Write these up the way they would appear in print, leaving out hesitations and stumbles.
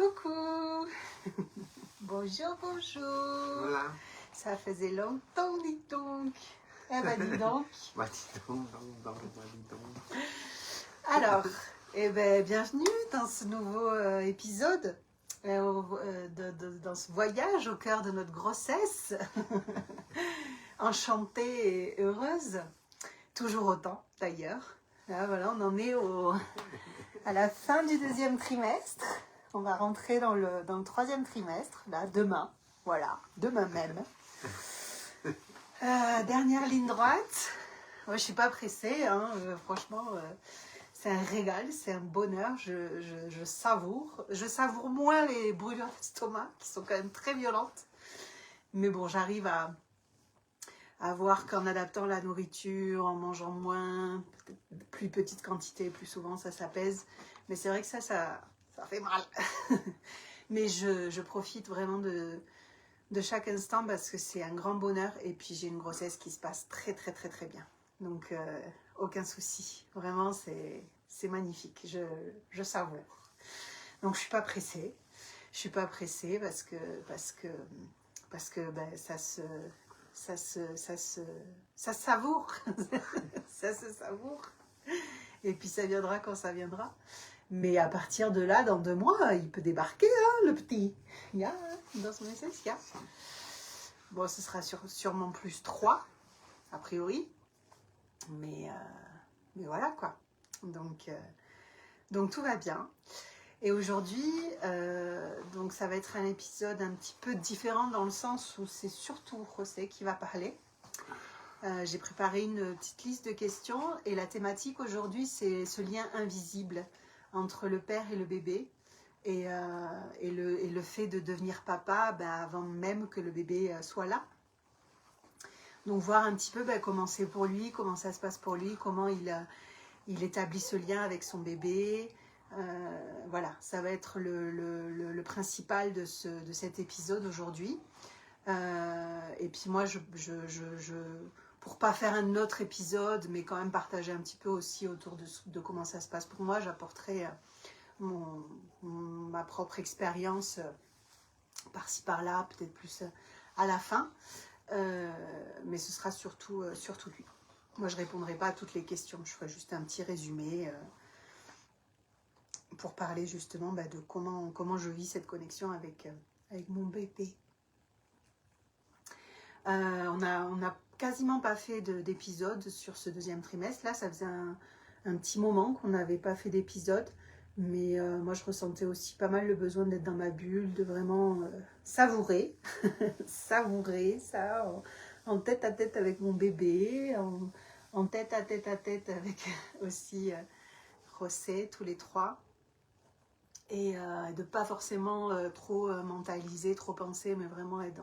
Coucou. Bonjour, bonjour. Voilà. Ça faisait longtemps, dis donc. Eh ben, dis donc. Bah, dis donc. Alors, bienvenue dans ce nouveau épisode, dans ce voyage au cœur de notre grossesse. Enchantée et heureuse. Toujours autant, d'ailleurs. Là, voilà, on en est à la fin du deuxième trimestre. On va rentrer dans le troisième trimestre, là, demain. Voilà, demain même. Dernière ligne droite. Moi, je ne suis pas pressée, hein, franchement, c'est un régal, c'est un bonheur, je savoure. Je savoure moins les brûlures d'estomac, qui sont quand même très violentes. Mais bon, j'arrive à voir qu'en adaptant la nourriture, en mangeant moins, plus petite quantité, plus souvent, ça s'apaise. Mais c'est vrai que ça fait mal. Mais je profite vraiment de chaque instant parce que c'est un grand bonheur. Et puis j'ai une grossesse qui se passe très très très très bien. Donc aucun souci. Vraiment c'est magnifique. Je savoure. Donc je suis pas pressée. Je suis pas pressée parce que ben, ça se savoure. Ça se savoure. Et puis ça viendra quand ça viendra. Mais à partir de là, dans 2 mois, il peut débarquer, hein, le petit. Il y a, dans son essence, il y a. Bon, ce sera sûrement plus 3, a priori. Mais voilà, quoi. Donc tout va bien. Et aujourd'hui, donc ça va être un épisode un petit peu différent dans le sens où c'est surtout José qui va parler. J'ai préparé une petite liste de questions et la thématique aujourd'hui, c'est ce lien invisible entre le père et le bébé et le fait de devenir papa avant même que le bébé soit là. Donc voir un petit peu comment c'est pour lui, comment ça se passe pour lui, comment il établit ce lien avec son bébé. Voilà, ça va être le principal de cet épisode aujourd'hui. Et puis moi, pour pas faire un autre épisode, mais quand même partager un petit peu aussi autour de comment ça se passe pour moi, j'apporterai ma propre expérience par-ci par-là, peut-être plus à la fin. Mais ce sera surtout lui. Moi, je ne répondrai pas à toutes les questions, je ferai juste un petit résumé pour parler justement de comment je vis cette connexion avec mon bébé. On n'a quasiment pas fait d'épisode sur ce deuxième trimestre. Là, ça faisait un petit moment qu'on n'avait pas fait d'épisode. Mais moi, je ressentais aussi pas mal le besoin d'être dans ma bulle, de vraiment savourer. Savourer ça en tête à tête avec mon bébé, en tête à tête avec aussi José, tous les 3. Et de ne pas forcément trop mentaliser, trop penser, mais vraiment être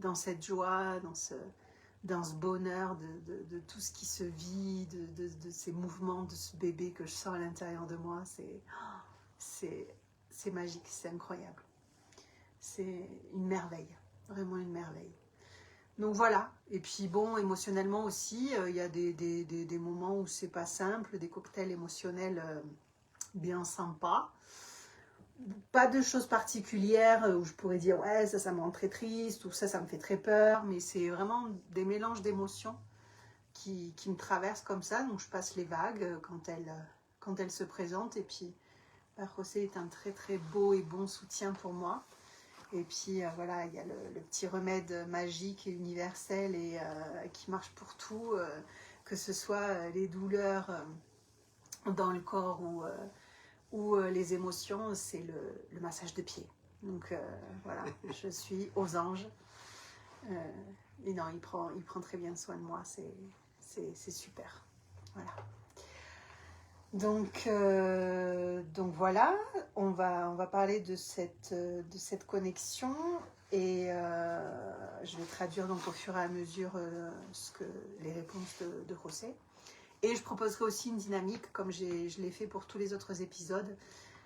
dans cette joie, dans ce bonheur de tout ce qui se vit, de ces mouvements de ce bébé que je sens à l'intérieur de moi. C'est magique, c'est incroyable. C'est une merveille, vraiment une merveille. Donc voilà, et puis bon, émotionnellement aussi, il y a des moments où c'est pas simple, des cocktails émotionnels bien sympas. Pas de choses particulières où je pourrais dire ouais ça me rend très triste ou ça me fait très peur, mais c'est vraiment des mélanges d'émotions qui me traversent comme ça, donc je passe les vagues quand elles se présentent. Et puis José est un très très beau et bon soutien pour moi. Et puis voilà, il y a le petit remède magique et universel et qui marche pour tout, que ce soit les douleurs dans le corps ou les émotions, c'est le massage de pied. Donc voilà, je suis aux anges. Et non, il prend très bien soin de moi, c'est super. Voilà. Donc voilà, on va parler de cette connexion et je vais traduire donc au fur et à mesure les réponses de José. Et je proposerai aussi une dynamique, comme je l'ai fait pour tous les autres épisodes,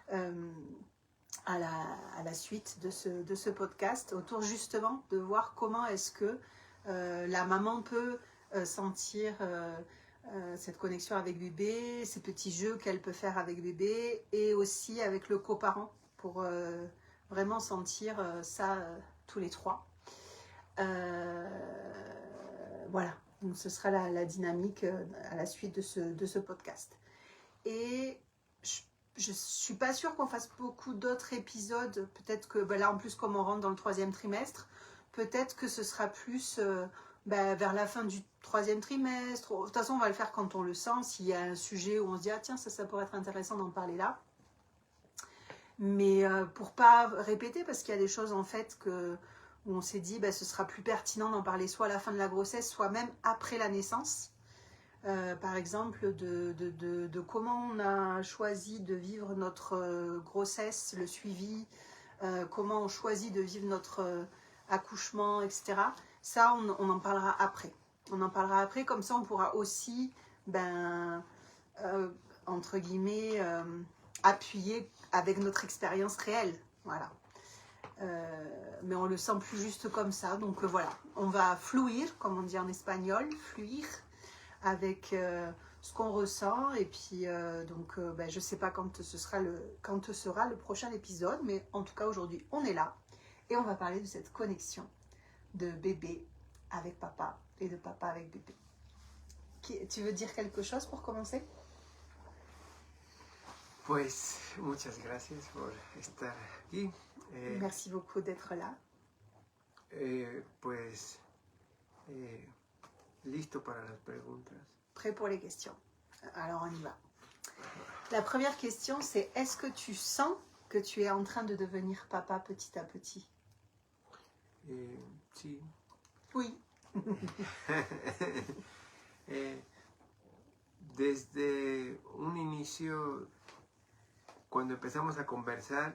à la suite de ce podcast, autour justement de voir comment est-ce que la maman peut sentir cette connexion avec bébé, ces petits jeux qu'elle peut faire avec bébé, et aussi avec le coparent, pour vraiment sentir ça tous les trois. Voilà, donc ce sera la dynamique à la suite de ce podcast. Et je ne suis pas sûre qu'on fasse beaucoup d'autres épisodes. Peut-être que là, en plus, comme on rentre dans le 3e trimestre, peut-être que ce sera plus vers la fin du 3e trimestre. De toute façon, on va le faire quand on le sent. S'il y a un sujet où on se dit, ah tiens, ça pourrait être intéressant d'en parler là. Mais pour pas répéter, parce qu'il y a des choses en fait où on s'est dit, ce sera plus pertinent d'en parler soit à la fin de la grossesse, soit même après la naissance. Par exemple, de comment on a choisi de vivre notre grossesse, le suivi, comment on choisit de vivre notre accouchement, etc. Ça, on en parlera après. On en parlera après, comme ça on pourra aussi, entre guillemets, appuyer avec notre expérience réelle. Voilà. Mais on le sent plus juste comme ça. Donc voilà, on va fluir, comme on dit en espagnol, fluir, avec ce qu'on ressent. Et puis, je ne sais pas quand sera le prochain épisode, mais en tout cas, aujourd'hui, on est là. Et on va parler de cette connexion de bébé avec papa et de papa avec bébé. Tu veux dire quelque chose pour commencer? Pues muchas gracias por estar aquí. Merci beaucoup d'être là. Listo para las preguntas. Prêt pour les questions. Alors on y va. La première question, c'est est-ce que tu sens que tu es en train de devenir papa petit à petit? Sí. Oui. Desde un inicio, cuando empezamos a conversar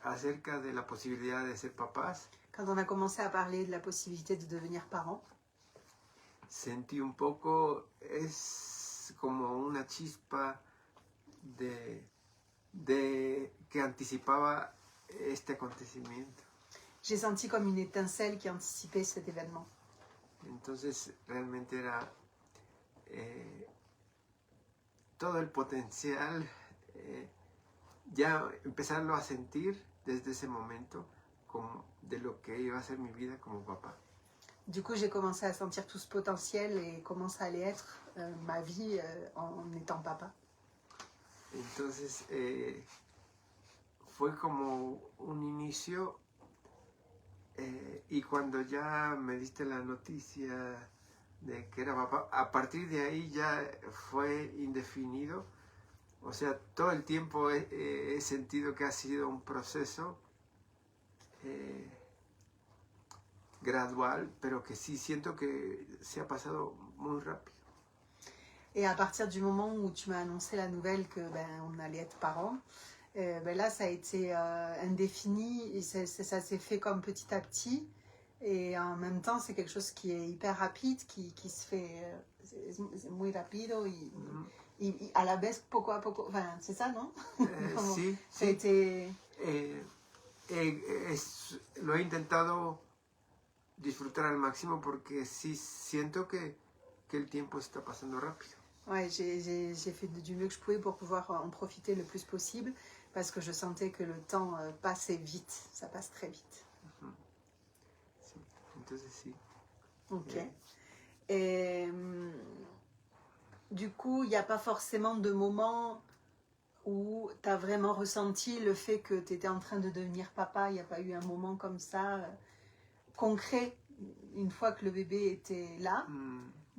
acerca de la posibilidad de ser papás, quand on a commencé à parler de la possibilité de devenir parent, sentí un poco, es como una chispa que anticipaba este acontecimiento. J'ai senti comme une étincelle qui anticipait cet événement. Entonces realmente era todo el potencial, ya empezarlo a sentir desde ese momento como de lo que iba a ser mi vida como papá. Du coup, j'ai commencé à sentir tout ce potentiel et comment ça allait être ma vie en étant papa. Entonces fue como un inicio y cuando ya me diste la noticia de que era papá, a partir de ahí ya fue indefinido. O sea, todo el tiempo he sentido que ha sido un proceso gradual, pero que sí siento que se ha pasado muy rápido. Et à partir du moment où tu m'as annoncé la nouvelle que on allait être parents, là ça a été indéfini et ça s'est fait comme petit à petit. Et en même temps, c'est quelque chose qui est hyper rapide, qui se fait muy rápido y a la vez poco a poco. Enfin, c'est ça, non? Sí, ça a été... lo he intentado disfrutar al máximo porque sí siento que el tiempo está pasando rápido. Ouais, j'ai fait du mieux que je pouvais pour pouvoir en profiter le plus possible parce que je sentais que le temps passait vite, ça passe très vite. Sí, entonces sí. Ok. Et du coup, il n'y a pas forcément de moment où tu as vraiment ressenti le fait que tu étais en train de devenir papa. Il n'y a pas eu un moment comme ça concret une fois que le bébé était là.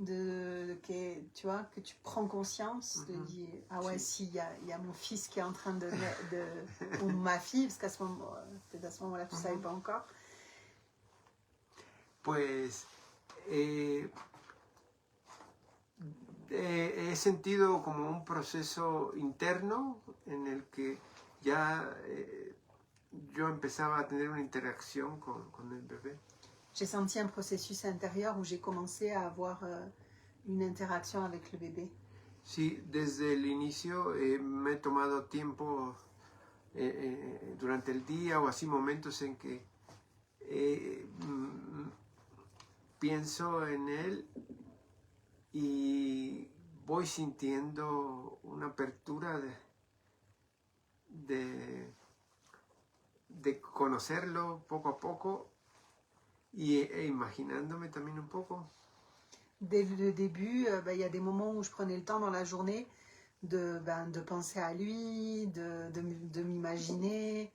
Tu vois, que tu prends conscience de dire ah ouais, si, il y a mon fils qui est en train de ou ma fille, parce qu'à ce moment, peut-être à ce moment-là tu ne savais pas encore. Pues he sentido como un proceso interno en el que ya yo empezaba a tener una interacción con el bebé. J'ai senti un processus intérieur où j'ai commencé à avoir une interaction avec le bébé. Sí, desde el inicio me he tomado tiempo durante el día o así momentos en que pienso en él y voy sintiendo una apertura de conocerlo poco a poco e imaginándome también un poco. Dès le début, il y a des moments où je prenais le temps dans la journée de penser à lui, de m'imaginer,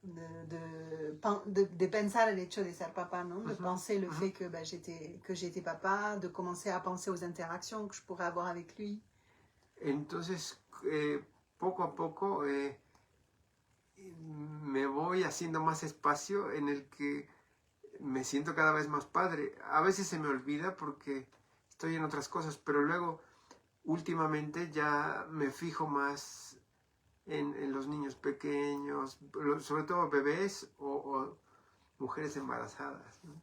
de pensar el hecho de ser papá, ¿no? De penser le fait que j'étais papa, de commencer à penser aux interactions que je pourrais avoir avec lui. Entonces, poco a poco me voy haciendo más espacio en el que me siento cada vez más padre. A veces se me olvida porque estoy en otras cosas, pero luego últimamente ya me fijo más en los niños pequeños, sobre todo bebés o mujeres embarazadas, ¿no?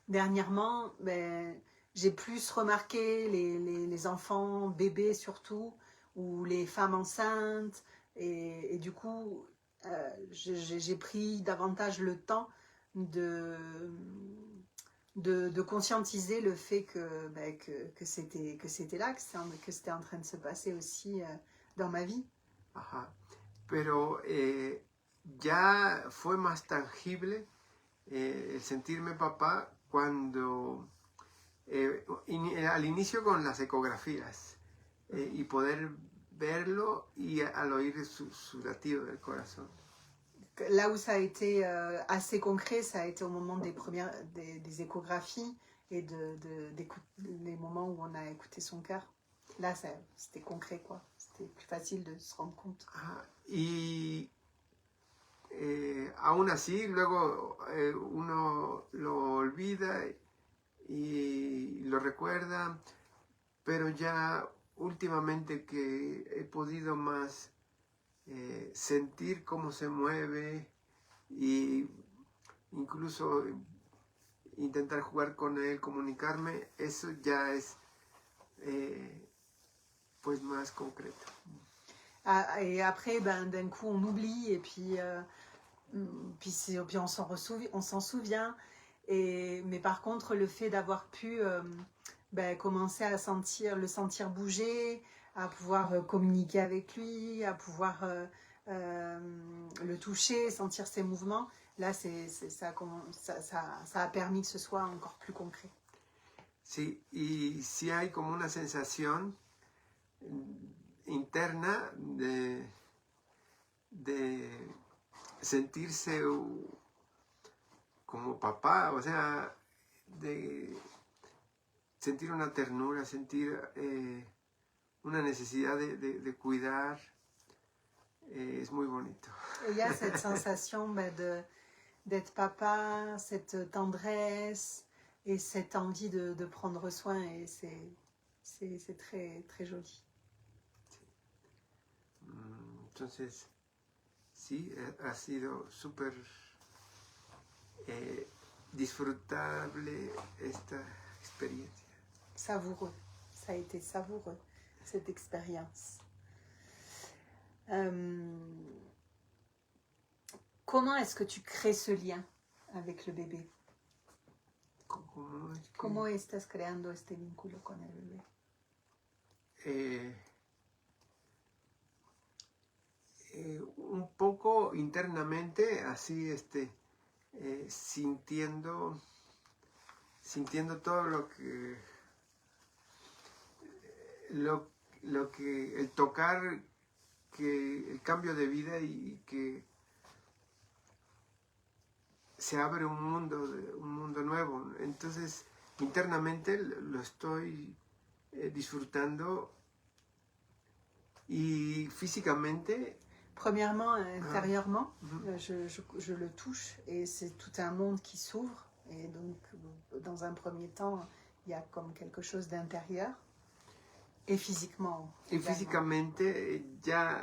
Dernièrement, j'ai plus remarqué les enfants, bébés surtout, ou les femmes enceintes, et du coup, j'ai pris davantage le temps de conscientiser le fait que c'était là, que c'était en train de se passer aussi dans ma vie. Ajá. Pero ya fue más tangible el sentirme papá cuando al inicio con las ecografías y poder verlo y al oír su latido del corazón. Là où ça a été assez concret, ça a été au moment des échographies et les moments où on a écouté son cœur. Là, c'était concret, quoi. C'était plus facile de se rendre compte. Y aún así, luego uno lo olvida y lo recuerda, pero ya últimamente que he podido más sentir cómo se mueve y incluso intentar jugar con él, comunicarme, eso ya es pues más concreto. Et après, d'un coup, on oublie et puis on s'en souvient. Mais par contre, le fait d'avoir pu commencer à le sentir bouger, à pouvoir communiquer avec lui, à pouvoir le toucher, sentir ses mouvements, là, ça a permis que ce soit encore plus concret. Sí, y sí hay como una sensación interna de sentirse como papá, o sea, de sentir una ternura, sentir una necesidad de cuidar, es muy bonito. Et il y a cette sensation d'être papa, cette tendresse et cette envie de prendre soin, et c'est très, très joli. Entonces, sí, ha sido súper disfrutable esta experiencia. Savoureux, ça a été savoureux, cette expérience. Comment est-ce que tu crées ce lien avec le bébé? ¿Cómo estás creando este vínculo con el bebé? Un poco internamente, así sintiendo todo lo que el tocar, que el cambio de vida y que se abre un mundo nuevo. Entonces, internamente lo estoy disfrutando y físicamente. Premièrement, intérieurement, je le touche et c'est tout un monde qui s'ouvre. Et donc, dans un premier temps, il y a comme quelque chose d'intérieur. Et physiquement. Y físicamente ya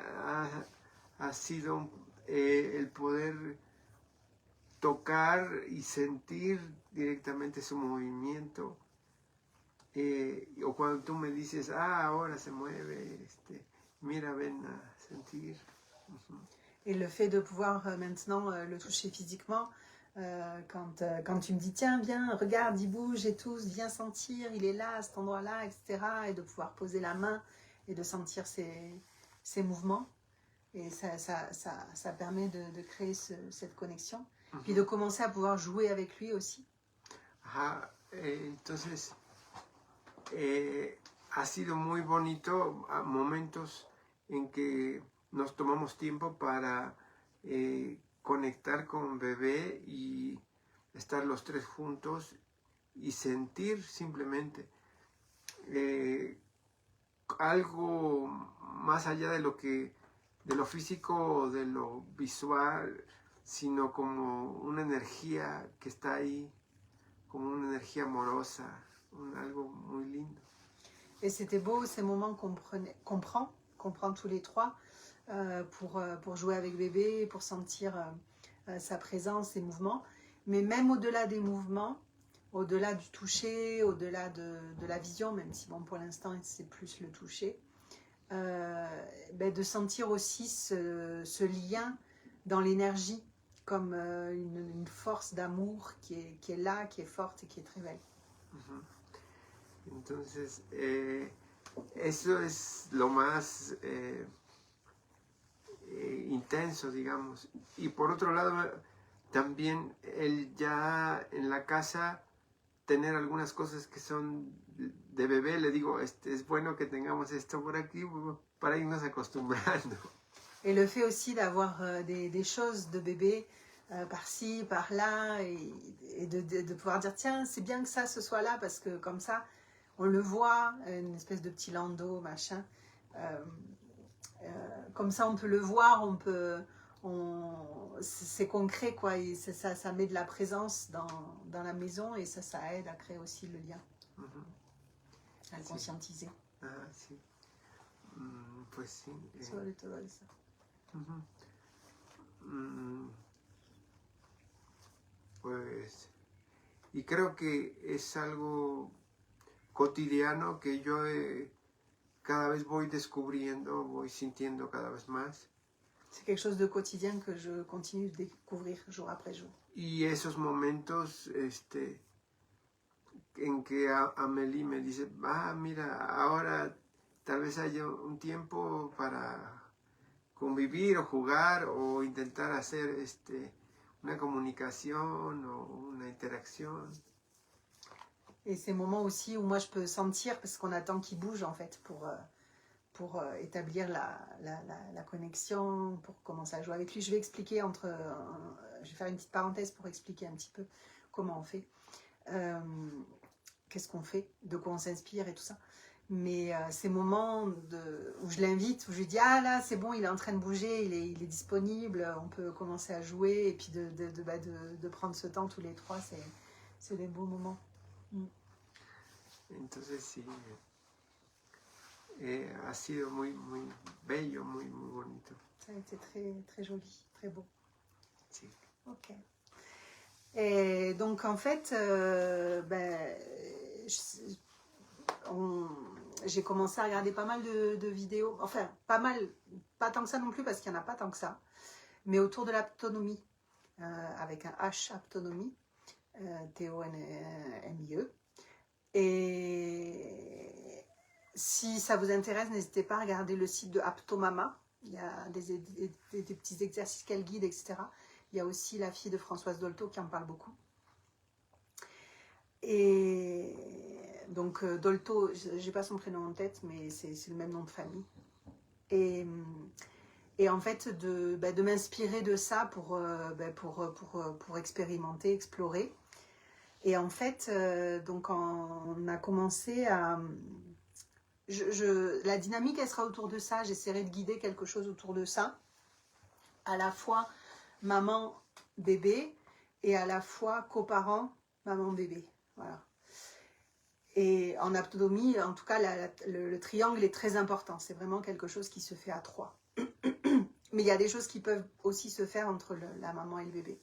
ha sido el poder tocar y sentir directamente su movimiento. O cuando tú me dices, ahora se mueve, mira, ven a sentir. Et le fait de pouvoir maintenant le toucher physiquement, quand tu me dis tiens viens, regarde, il bouge et tout, viens sentir, il est là à cet endroit-là, etc. Et de pouvoir poser la main et de sentir ses mouvements, Et ça permet de créer cette connexion. Puis de commencer à pouvoir jouer avec lui aussi. Ajá, entonces ha sido muy bonito momentos en que nos tomamos tiempo para conectar con bebé y estar los tres juntos y sentir simplemente algo más allá de lo físico, de lo visual, sino como una energía que está ahí, como una energía amorosa, algo muy lindo. Et c'était beau ces moments qu'on prend tous les trois pour jouer avec bébé, pour sentir sa présence, ses mouvements. Mais même au-delà des mouvements, au-delà du toucher, au-delà de la vision, même si bon, pour l'instant c'est plus le toucher, de sentir aussi ce lien dans l'énergie, comme une force d'amour qui est là, qui est forte et qui est très belle. Entonces, eso es lo más intenso, digamos. Y por otro lado, también el ya en la casa tener algunas cosas que son de bebé, le digo, es bueno que tengamos esto por aquí para irnos acostumbrando. Et le fait aussi d'avoir des choses de bébé par-ci, par-là, et de pouvoir dire, tiens, c'est bien que ça ce soit là, parce que comme ça, on le voit, une espèce de petit landau, machin. Comme ça, on peut le voir, c'est concret, quoi. Et ça met de la présence dans la maison, et ça aide à créer aussi le lien, à le conscientiser. Ah, sí. Pues sí. Sobre todo eso. Pues, y creo que es algo cotidiano que yo cada vez voy descubriendo, voy sintiendo cada vez más. C'est quelque chose de quotidien que je continue de découvrir jour après jour. Y esos momentos en que Amélie me dice, mira, ahora tal vez haya un tiempo para convivir o jugar o intentar hacer una comunicación o una interacción. Et ces moments aussi où moi je peux sentir, parce qu'on attend qu'il bouge en fait pour établir la connexion, pour commencer à jouer avec lui. Je vais expliquer je vais faire une petite parenthèse pour expliquer un petit peu comment on fait, qu'est-ce qu'on fait, de quoi on s'inspire et tout ça. Mais ces moments où je l'invite, où je lui dis, ah là c'est bon, il est en train de bouger, il est disponible, on peut commencer à jouer, et puis de prendre ce temps tous les trois, c'est des beaux moments. Entonces sí, ha sido muy, muy bello, muy, muy bonito. Ça a été très, très joli, très beau. Sí. Ok. Et donc en fait, j'ai commencé à regarder pas mal de vidéos, enfin pas mal, pas tant que ça non plus parce qu'il n'y en a pas tant que ça, mais autour de l'aptonomie, avec un H, aptonomie, T-O-N-M-I-E. Et si ça vous intéresse, n'hésitez pas à regarder le site de Aptomama. Il y a des petits exercices qu'elle guide, etc. Il y a aussi la fille de Françoise Dolto qui en parle beaucoup. Et donc Dolto, j'ai pas son prénom en tête, mais c'est le même nom de famille. Et en fait, de m'inspirer de ça pour expérimenter, explorer. Et en fait, donc on a commencé à... la dynamique, elle sera autour de ça. J'essaierai de guider quelque chose autour de ça. À la fois maman-bébé et à la fois coparent maman-bébé. Voilà. Et en aptonomie, en tout cas, le triangle est très important. C'est vraiment quelque chose qui se fait à trois. Mais il y a des choses qui peuvent aussi se faire entre la maman et le bébé.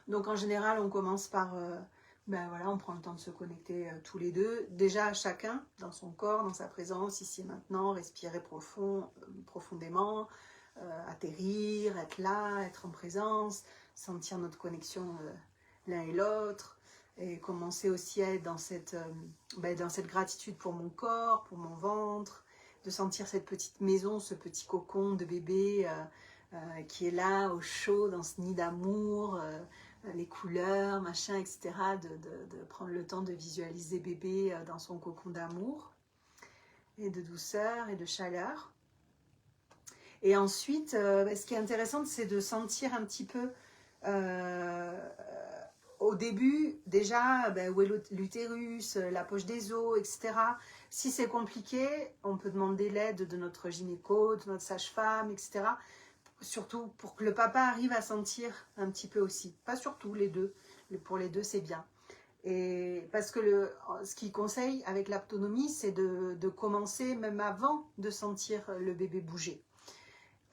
Donc en général, on commence par, voilà, on prend le temps de se connecter tous les deux. Déjà chacun dans son corps, dans sa présence, ici et maintenant, respirer profondément, atterrir, être là, être en présence, sentir notre connexion l'un et l'autre. Et commencer aussi à être dans cette gratitude pour mon corps, pour mon ventre, de sentir cette petite maison, ce petit cocon de bébé qui est là au chaud dans ce nid d'amour, les couleurs, machin, etc. De prendre le temps de visualiser bébé dans son cocon d'amour et de douceur et de chaleur. Et ensuite, ce qui est intéressant, c'est de sentir un petit peu au début, déjà, où est l'utérus, la poche des os, etc. Si c'est compliqué, on peut demander l'aide de notre gynéco, de notre sage-femme, etc. Surtout pour que le papa arrive à sentir un petit peu aussi. Pas surtout, les deux. Pour les deux, c'est bien. Et parce que ce qu'il conseille avec l'aptonomie, c'est de commencer même avant de sentir le bébé bouger.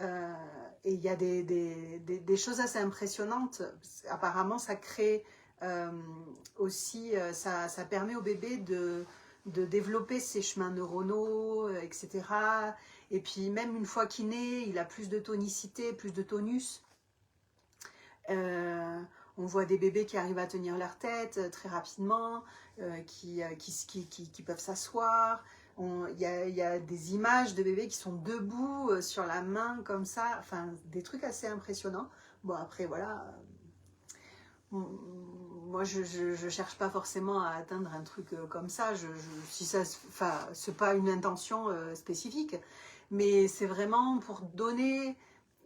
Et il y a des choses assez impressionnantes. Apparemment, ça crée aussi, ça permet au bébé de développer ses chemins neuronaux, etc. Et puis même une fois qu'il naît, il a plus de tonicité, plus de tonus. On voit des bébés qui arrivent à tenir leur tête très rapidement, qui peuvent s'asseoir. Il y a des images de bébés qui sont debout sur la main comme ça, enfin des trucs assez impressionnants. Bon après voilà, moi je cherche pas forcément à atteindre un truc comme ça, si ça, enfin c'est pas une intention spécifique, mais c'est vraiment pour donner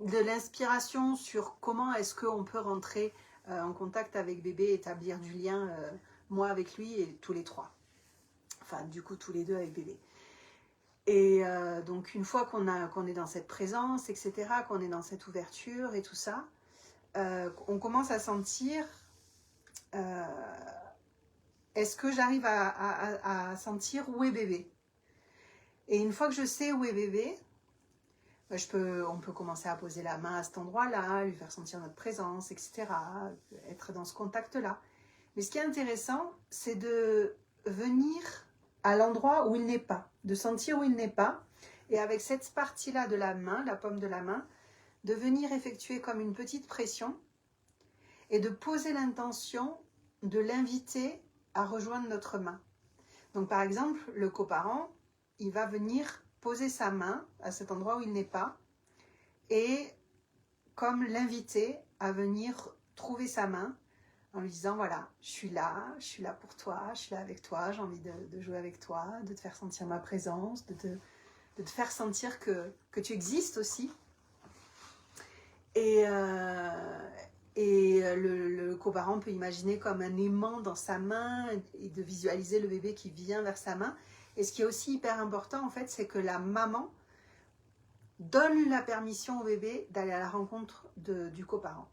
de l'inspiration sur comment est-ce qu'on peut rentrer en contact avec bébé, établir du lien, moi avec lui et tous les trois. Enfin, du coup, tous les deux avec bébé. Et donc, une fois qu'on est dans cette présence, etc., qu'on est dans cette ouverture et tout ça, on commence à sentir, est-ce que j'arrive à sentir où est bébé? Et une fois que je sais où est bébé, on peut commencer à poser la main à cet endroit-là, lui faire sentir notre présence, etc., être dans ce contact-là. Mais ce qui est intéressant, c'est de venir à l'endroit où il n'est pas, de sentir où il n'est pas, et avec cette partie-là de la main, la paume de la main, de venir effectuer comme une petite pression et de poser l'intention de l'inviter à rejoindre notre main. Donc par exemple, le coparent, il va venir poser sa main à cet endroit où il n'est pas et comme l'inviter à venir trouver sa main en lui disant voilà, je suis là pour toi, je suis là avec toi, j'ai envie de jouer avec toi, de te faire sentir ma présence, de te faire sentir que tu existes aussi. Et le coparent peut imaginer comme un aimant dans sa main et de visualiser le bébé qui vient vers sa main. Et ce qui est aussi hyper important en fait, c'est que la maman donne la permission au bébé d'aller à la rencontre du coparent.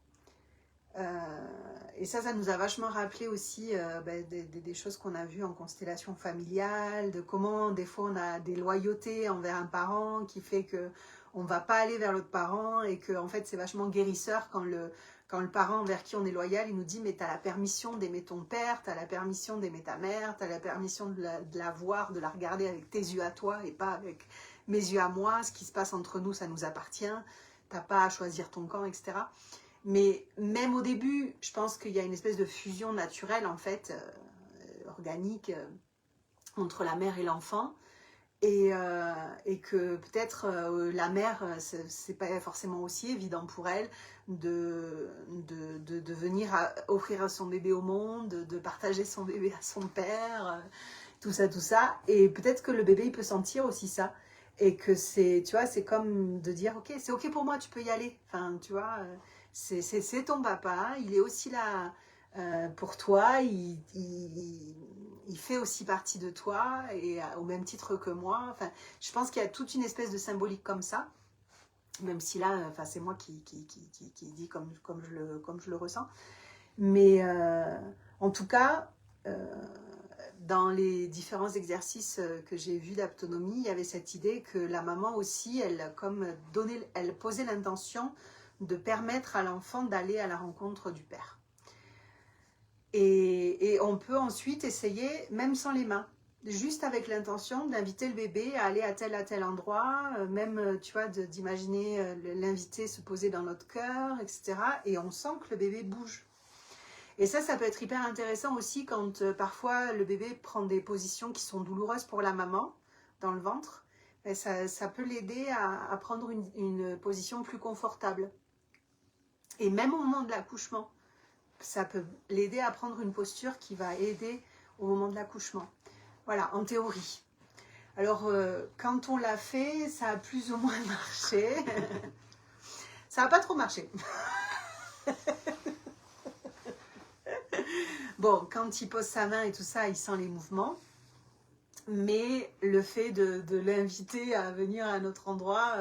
Et ça nous a vachement rappelé aussi des choses qu'on a vues en constellation familiale, de comment des fois on a des loyautés envers un parent qui fait que on ne va pas aller vers l'autre parent et que en fait c'est vachement guérisseur quand le parent vers qui on est loyal, il nous dit mais tu as la permission d'aimer ton père, tu as la permission d'aimer ta mère, tu as la permission de la voir, de la regarder avec tes yeux à toi et pas avec mes yeux à moi, ce qui se passe entre nous ça nous appartient, tu n'as pas à choisir ton camp, etc. Mais même au début, je pense qu'il y a une espèce de fusion naturelle, en fait, organique, entre la mère et l'enfant. Et que peut-être la mère, c'est pas forcément aussi évident pour elle de venir offrir son bébé au monde, de partager son bébé à son père, tout ça. Et peut-être que le bébé, il peut sentir aussi ça. Et que c'est, tu vois, c'est comme de dire, ok, c'est ok pour moi, tu peux y aller. Enfin, tu vois... c'est ton papa, il est aussi là pour toi, il fait aussi partie de toi, et au même titre que moi. Enfin, je pense qu'il y a toute une espèce de symbolique comme ça, même si là, c'est moi qui dis comme je le ressens. Mais en tout cas, dans les différents exercices que j'ai vus d'aptonomie, il y avait cette idée que la maman aussi, elle posait l'intention de permettre à l'enfant d'aller à la rencontre du père. Et on peut ensuite essayer, même sans les mains, juste avec l'intention d'inviter le bébé à aller à tel endroit, même, tu vois, d'imaginer l'inviter se poser dans notre cœur, etc. Et on sent que le bébé bouge. Et ça peut être hyper intéressant aussi quand parfois le bébé prend des positions qui sont douloureuses pour la maman, dans le ventre. Et ça peut l'aider à prendre une position plus confortable. Et même au moment de l'accouchement, ça peut l'aider à prendre une posture qui va aider au moment de l'accouchement. Voilà, en théorie. Alors, quand on l'a fait, ça a plus ou moins marché. Ça n'a pas trop marché. Bon, quand il pose sa main et tout ça, il sent les mouvements. Mais le fait de l'inviter à venir à un autre endroit,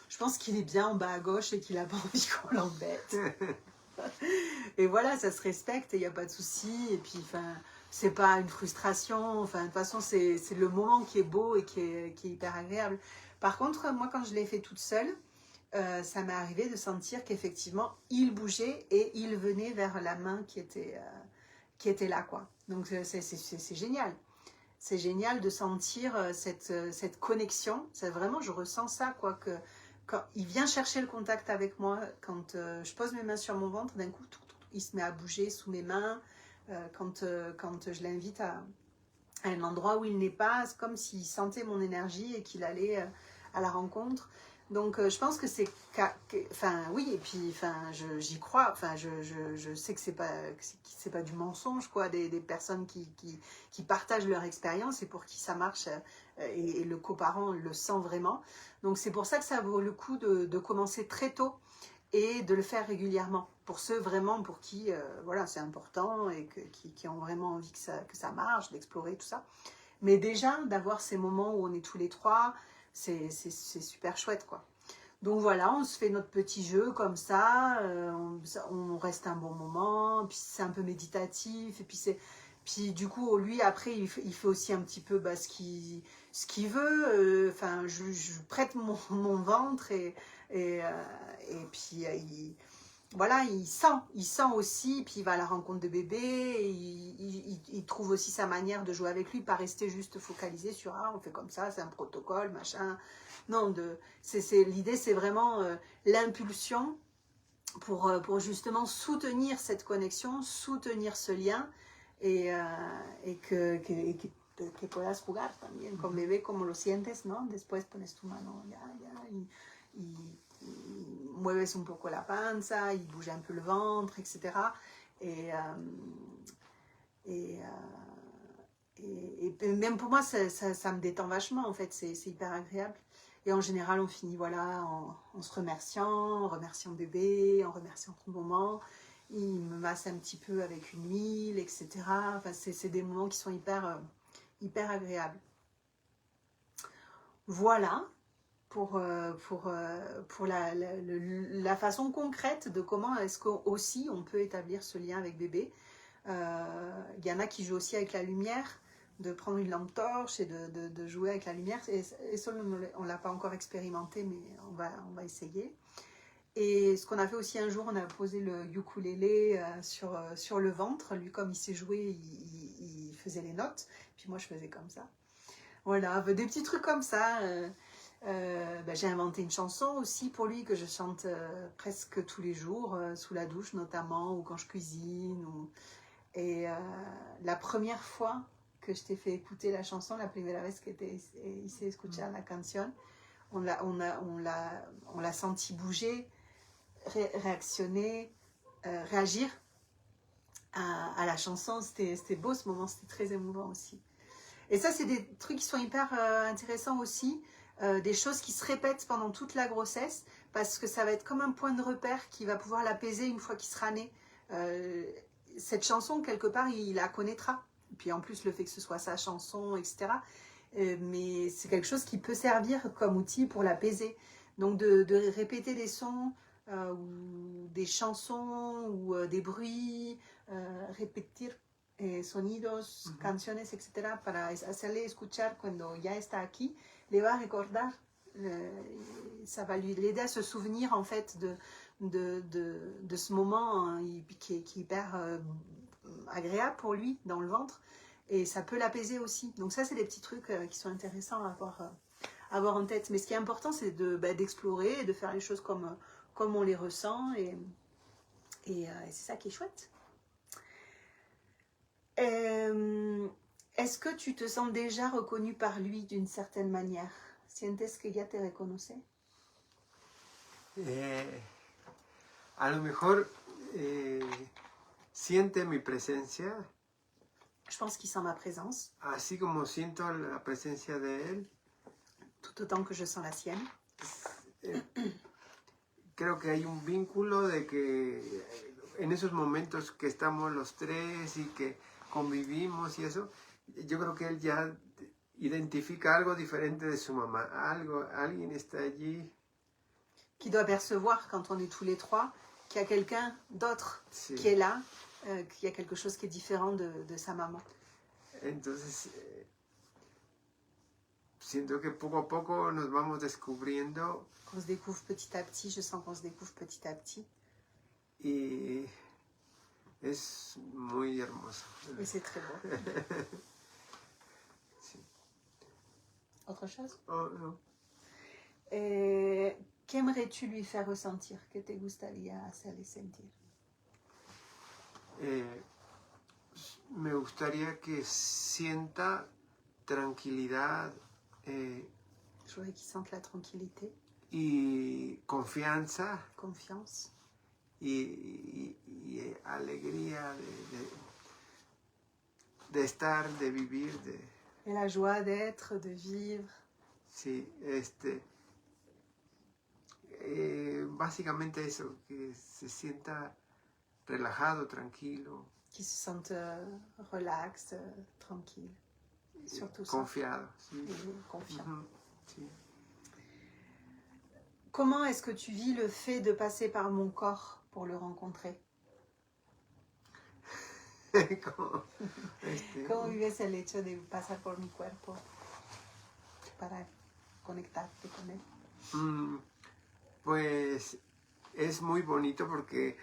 je pense qu'il est bien en bas à gauche et qu'il n'a pas envie qu'on l'embête. Et voilà, ça se respecte et il n'y a pas de souci. Et puis, enfin, c'est pas une frustration. Enfin, de toute façon, c'est le moment qui est beau et qui est hyper agréable. Par contre, moi, quand je l'ai fait toute seule, ça m'est arrivé de sentir qu'effectivement, il bougeait et il venait vers la main qui était là, quoi. Donc, c'est génial. C'est génial de sentir cette connexion. C'est vraiment, je ressens ça, quoi, que quand il vient chercher le contact avec moi, quand je pose mes mains sur mon ventre, d'un coup, il se met à bouger sous mes mains. Quand je l'invite à un endroit où il n'est pas, c'est comme s'il sentait mon énergie et qu'il allait à la rencontre. Donc je pense que c'est, enfin oui, et puis enfin j'y crois, enfin je sais que c'est pas du mensonge, quoi, des personnes qui partagent leur expérience et pour qui ça marche, et le coparent le sent vraiment. Donc c'est pour ça que ça vaut le coup de commencer très tôt et de le faire régulièrement pour ceux vraiment pour qui voilà, c'est important et qui ont vraiment envie que ça marche, d'explorer tout ça. Mais déjà d'avoir ces moments où on est tous les trois, c'est super chouette, quoi. Donc voilà, on se fait notre petit jeu comme ça, on reste un bon moment, puis c'est un peu méditatif, et puis du coup, lui, après, il fait aussi un petit peu ce qu'il veut. Enfin, je prête mon ventre et puis voilà, il sent aussi, puis il va à la rencontre de bébé, et il trouve aussi sa manière de jouer avec lui, pas rester juste focalisé sur on fait comme ça, c'est un protocole, machin. Non, l'idée, c'est vraiment l'impulsion pour justement soutenir cette connexion, soutenir ce lien et que puedas jugar también con bebé como lo sientes, ¿no? Después pones tu mano mueves un poco la panza, il bouge un peu le ventre, etc. Et, et, et même pour moi, ça me détend vachement, en fait, c'est hyper agréable. Et en général, on finit voilà, en se remerciant bébé, en remerciant ton moment. Il me masse un petit peu avec une huile, etc. Enfin, c'est des moments qui sont hyper agréables. Voilà pour la façon concrète de comment est-ce qu'aussi on peut établir ce lien avec bébé. Il y en a qui jouent aussi avec la lumière, de prendre une lampe torche et de jouer avec la lumière. Et ça, on ne l'a pas encore expérimenté, mais on va essayer. Et ce qu'on a fait aussi un jour, on a posé le ukulélé sur le ventre. Lui, comme il sait jouer, il faisait les notes. Puis moi, je faisais comme ça. Voilà, des petits trucs comme ça. J'ai inventé une chanson aussi pour lui que je chante presque tous les jours, sous la douche notamment, ou quand je cuisine. Et la première fois que je t'ai fait écouter la chanson, la primera vez que te hice escuchar la canción, on l'a senti bouger, réactionner, réagir à la chanson. C'était beau ce moment, c'était très émouvant aussi. Et ça, c'est des trucs qui sont hyper intéressants aussi, des choses qui se répètent pendant toute la grossesse, parce que ça va être comme un point de repère qui va pouvoir l'apaiser une fois qu'il sera né. Cette chanson, quelque part, il la connaîtra. Et puis en plus, le fait que ce soit sa chanson, etc. Mais c'est quelque chose qui peut servir comme outil pour l'apaiser. Donc de répéter des sons, ou des chansons, ou des bruits, répéter sonidos, canciones, etc. para hacerle escuchar cuando ya está aquí, le va a recordar, ça va l'aider à se souvenir en fait de ce moment qui est hyper agréable pour lui dans le ventre, et ça peut l'apaiser aussi. Donc ça, c'est des petits trucs qui sont intéressants à avoir en tête. Mais ce qui est important, c'est d'explorer et de faire les choses comme on les ressent, et c'est ça qui est chouette. Est-ce que tu te sens déjà reconnu par lui d'une certaine manière? ¿Sientes que ya te reconoce? A lo mejor siente mi presencia, Je pense qu'il sent ma présence, así como siento la presencia de él. tout autant que je sens la sienne. Creo que hay un vínculo de que en esos momentos que estamos los tres y que convivimos y eso, yo creo que él ya identifica algo diferente de su mamá. Alguien está allí. Qui doit percevoir quand on est tous les trois qu'il y a quelqu'un d'autre Sí. qui est là, qu'il y a quelque chose qui est différent de sa maman. Entonces, siento que poco a poco nos vamos descubriendo Qu'on se découvre petit à petit, je sens qu'on se découvre petit à petit. y es muy hermoso. Et c'est très beau. Sí. Autre chose? Oh, no. Qu'aimerais-tu lui faire ressentir? ¿Qué te gustaría hacerle sentir? Me gustaría que sienta tranquilidad Je voudrais qu'il sente la tranquillité, y confianza confiance y alegría de estar, de vivir, et la joie d'être, de vivre. sí, básicamente eso, que se sienta relajado, tranquilo, Qu'il se sente relax, tranquille. Surtout ça. confiado. Sí. Et confiant. Ujú, sí. Comment est-ce que tu vis le fait de passer par mon corps pour le rencontrer? Como, ¿Cómo vives el hecho de pasar por mi cuerpo para conectarte con él? Pues es muy bonito porque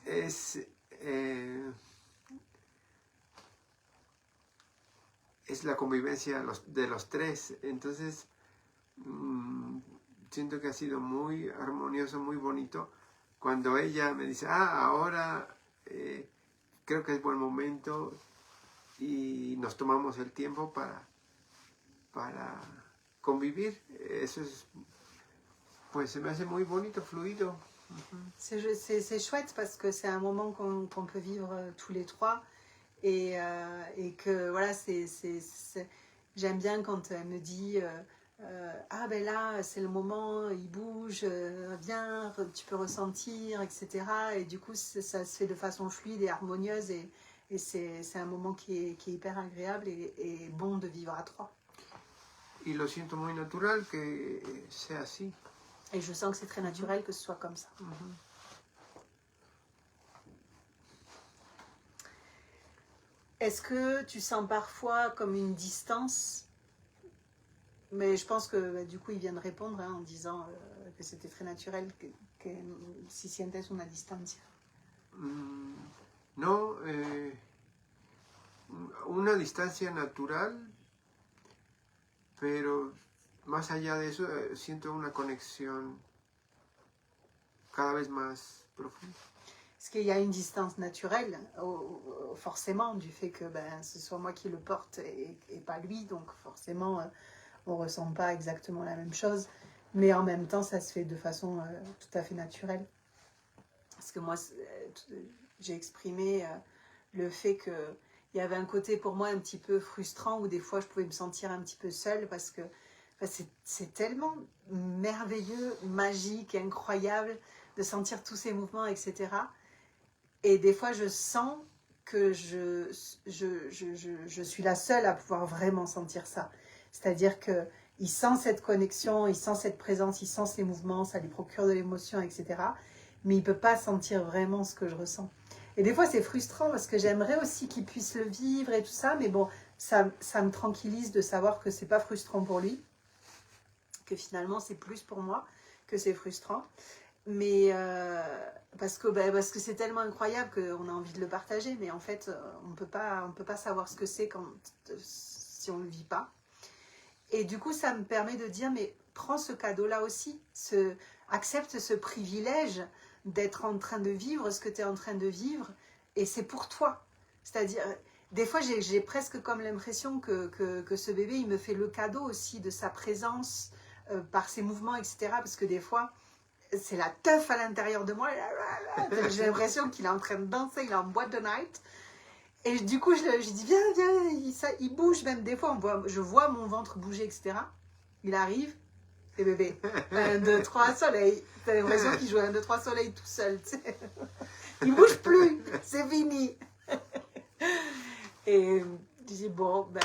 es la convivencia de los tres. Entonces, siento que ha sido muy armonioso, muy bonito. Cuando ella me dice, ahora creo que es buen momento y nos tomamos el tiempo para convivir. Eso es, pues se me hace muy bonito, fluido. C'est chouette parce que c'est un moment qu'on peut vivre tous les trois et que voilà, j'aime bien quand elle me dit ah ben là c'est le moment, il bouge, viens, tu peux ressentir, etc. Et du coup ça se fait de façon fluide et harmonieuse et c'est un moment qui est hyper agréable et bon de vivre à trois. Y lo siento muy natural que sea así. Et je sens que c'est très naturel que ce soit comme ça. Est-ce que tu sens parfois comme une distance? Mais je pense que du coup il vient de répondre en disant que c'était très naturel, que si sientes una distancia. No, una distancia natural, pero más allá de eso siento una conexión cada vez más profunda. Est-ce qu'il y a une distance naturelle, forcément, du fait que ce soit moi qui le porte et pas lui, donc forcément on ne ressent pas exactement la même chose, mais en même temps ça se fait de façon tout à fait naturelle. Parce que moi j'ai exprimé le fait qu'il y avait un côté pour moi un petit peu frustrant où des fois je pouvais me sentir un petit peu seule parce que c'est tellement merveilleux, magique, incroyable de sentir tous ces mouvements, etc. Et des fois, je sens que je suis la seule à pouvoir vraiment sentir ça. C'est-à-dire qu'il sent cette connexion, il sent cette présence, il sent ces mouvements, ça lui procure de l'émotion, etc. Mais il ne peut pas sentir vraiment ce que je ressens. Et des fois, c'est frustrant parce que j'aimerais aussi qu'il puisse le vivre et tout ça. Mais bon, ça me tranquillise de savoir que ce n'est pas frustrant pour lui. Que finalement, c'est plus pour moi que c'est frustrant. Mais parce que c'est tellement incroyable qu'on a envie de le partager, mais en fait on peut pas savoir ce que c'est si on ne le vit pas. Et du coup ça me permet de dire mais prends ce cadeau là aussi, accepte ce privilège d'être en train de vivre ce que tu es en train de vivre et c'est pour toi. C'est-à-dire des fois, j'ai presque comme l'impression que ce bébé, il me fait le cadeau aussi de sa présence par ses mouvements, etc. Parce que des fois, c'est la teuf à l'intérieur de moi. J'ai l'impression qu'il est en train de danser, il est en boîte de night. Et du coup, je dis, viens, viens, il bouge même. Des fois, je vois mon ventre bouger, etc. Il arrive, et bébé, 1, 2, 3, soleil. T'as l'impression qu'il joue 1, 2, 3, soleil tout seul. Tu sais. Il bouge plus, c'est fini. Et je dis, bon, ben,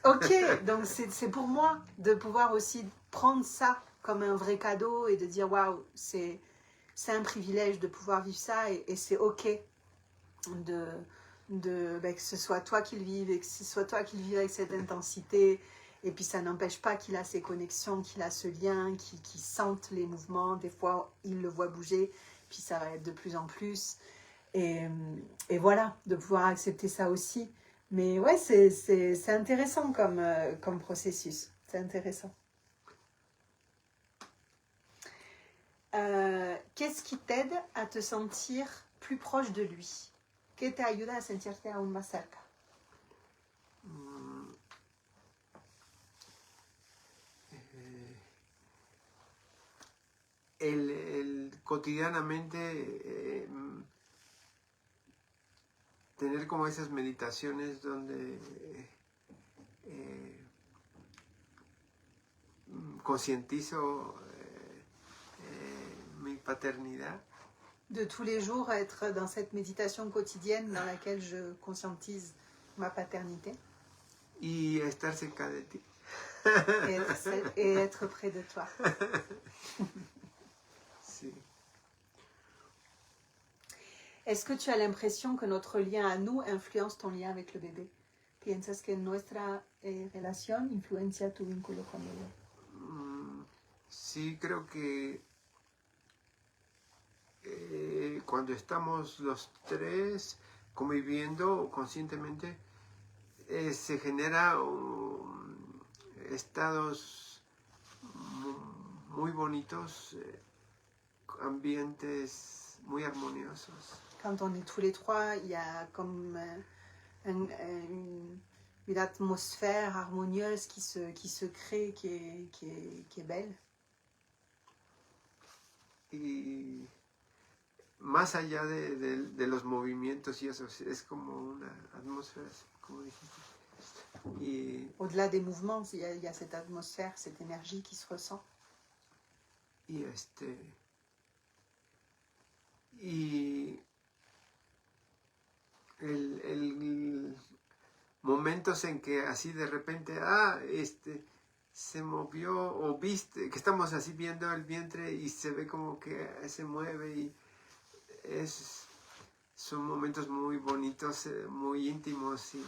ok, donc c'est pour moi de pouvoir aussi prendre ça comme un vrai cadeau et de dire, waouh, c'est un privilège de pouvoir vivre ça et c'est ok ben, que ce soit toi qui le vives et que ce soit toi qui le vives avec cette intensité. Et puis ça n'empêche pas qu'il a ces connexions, qu'il a ce lien, qu'il sente les mouvements. Des fois, il le voit bouger, puis ça va être de plus en plus. Et voilà, de pouvoir accepter ça aussi. Mais ouais, c'est intéressant comme processus. C'est intéressant. Qu'est-ce qui t'aide à te sentir plus proche de lui? ¿Qué te ayuda a sentirte aún más cerca? Cotidianamente tener como esas meditaciones donde concientizo mi paternidad. De tous les jours, être dans cette méditation quotidienne dans laquelle je conscientise ma paternité. Y estar cerca de ti. Et être près de toi. Sí. Est-ce que tu as l'impression que notre lien à nous influence ton lien avec le bébé? ¿Piensas que nuestra relación influencia tu vínculo con él? Sí, creo que cuando estamos los tres conviviendo conscientemente, se genera estados muy bonitos, ambientes muy armoniosos. Quand on est tous les trois, il y a comme une atmosphère harmonieuse qui se crée, qui est belle. Y más allá de los movimientos y eso, es como una atmósfera, como dijiste. Au-delà des mouvements, il y a cette atmosphère, cette énergie qui se ressent. Y el momentos en que así de repente, se movió, o viste, que estamos así viendo el vientre y se ve como que se mueve y son momentos muy bonitos, muy íntimos y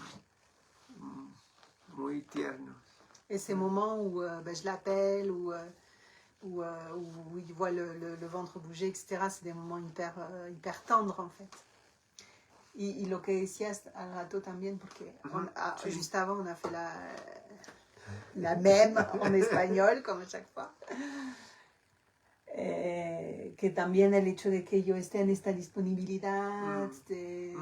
muy tiernos. Et ces moments où je l'appelle, où il voit le ventre bouger, etc., c'est des moments hyper tendres en fait. Y lo que decías al rato también, porque sí. juste avant on a fait la même en espagnol, comme à chaque fois. Que también el hecho de que yo esté en esta disponibilidad de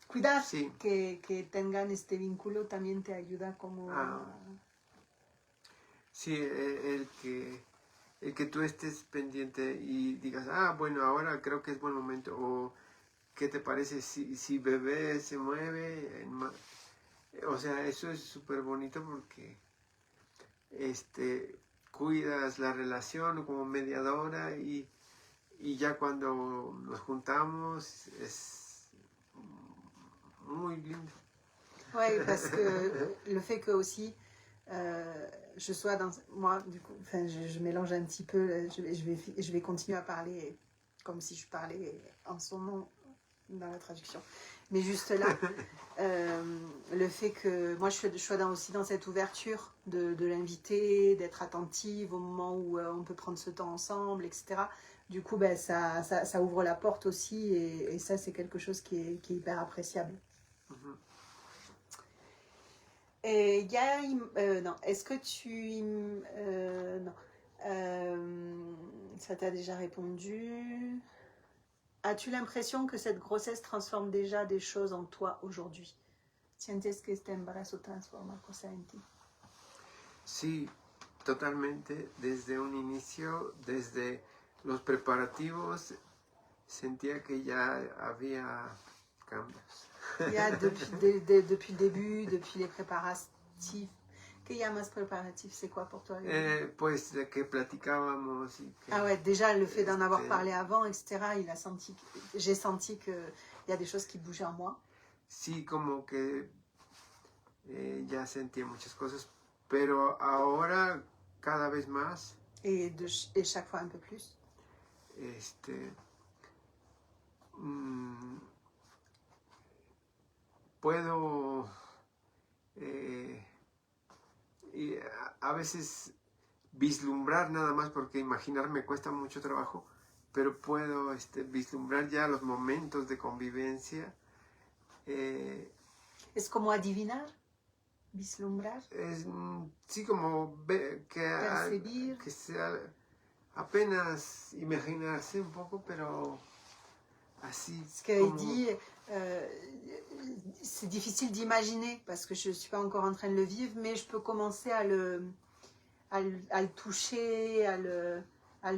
cuidar, sí. que tengan este vínculo también te ayuda como... Sí, el que tú estés pendiente y digas, bueno, ahora creo que es buen momento, o ¿qué te parece si bebé se mueve? O sea, eso es súper bonito porque cuidas la relación como mediadora y ya cuando nos juntamos es muy lindo. Oui, parce que le fait que aussi je sois dans... Moi, du coup, je mélange un petit peu, je vais continuer à parler comme si je parlais en son nom dans la traduction. Mais juste là, le fait que moi je sois aussi dans cette ouverture de l'inviter, d'être attentive au moment où on peut prendre ce temps ensemble, etc. Du coup, ben, ça ouvre la porte aussi et ça c'est quelque chose qui est hyper appréciable. Et non, est-ce que tu... non. Ça t'a déjà répondu. as-tu l'impression que cette grossesse transforme déjà des choses en toi aujourd'hui? ¿Sientes que este embarazo transforma cosas en ti? Sí, totalmente. Desde un inicio, desde los preparativos, sentía que ya había cambios. Ya depuis le début, depuis les préparatifs. ¿Qué llamas préparatifs? C'est quoi pour toi? Pues de que platicábamos y que... Ah ouais, déjà le fait d'en avoir este, parlé avant, etc., j'ai senti qu'il y a des choses qui bougeaient en moi. Sí, como que ya sentía muchas cosas, pero ahora cada vez más, Et chaque fois un peu plus. este, mm, puedo, y a veces vislumbrar nada más, porque imaginar me cuesta mucho trabajo, pero puedo vislumbrar ya los momentos de convivencia. Es como adivinar, vislumbrar, Sí, como percibir. que sea apenas imaginarse un poco, pero así Ce qu'il como... dit, c'est difficile d'imaginer parce que je ne suis pas encore en train de le vivre, mais je peux commencer à le toucher, à le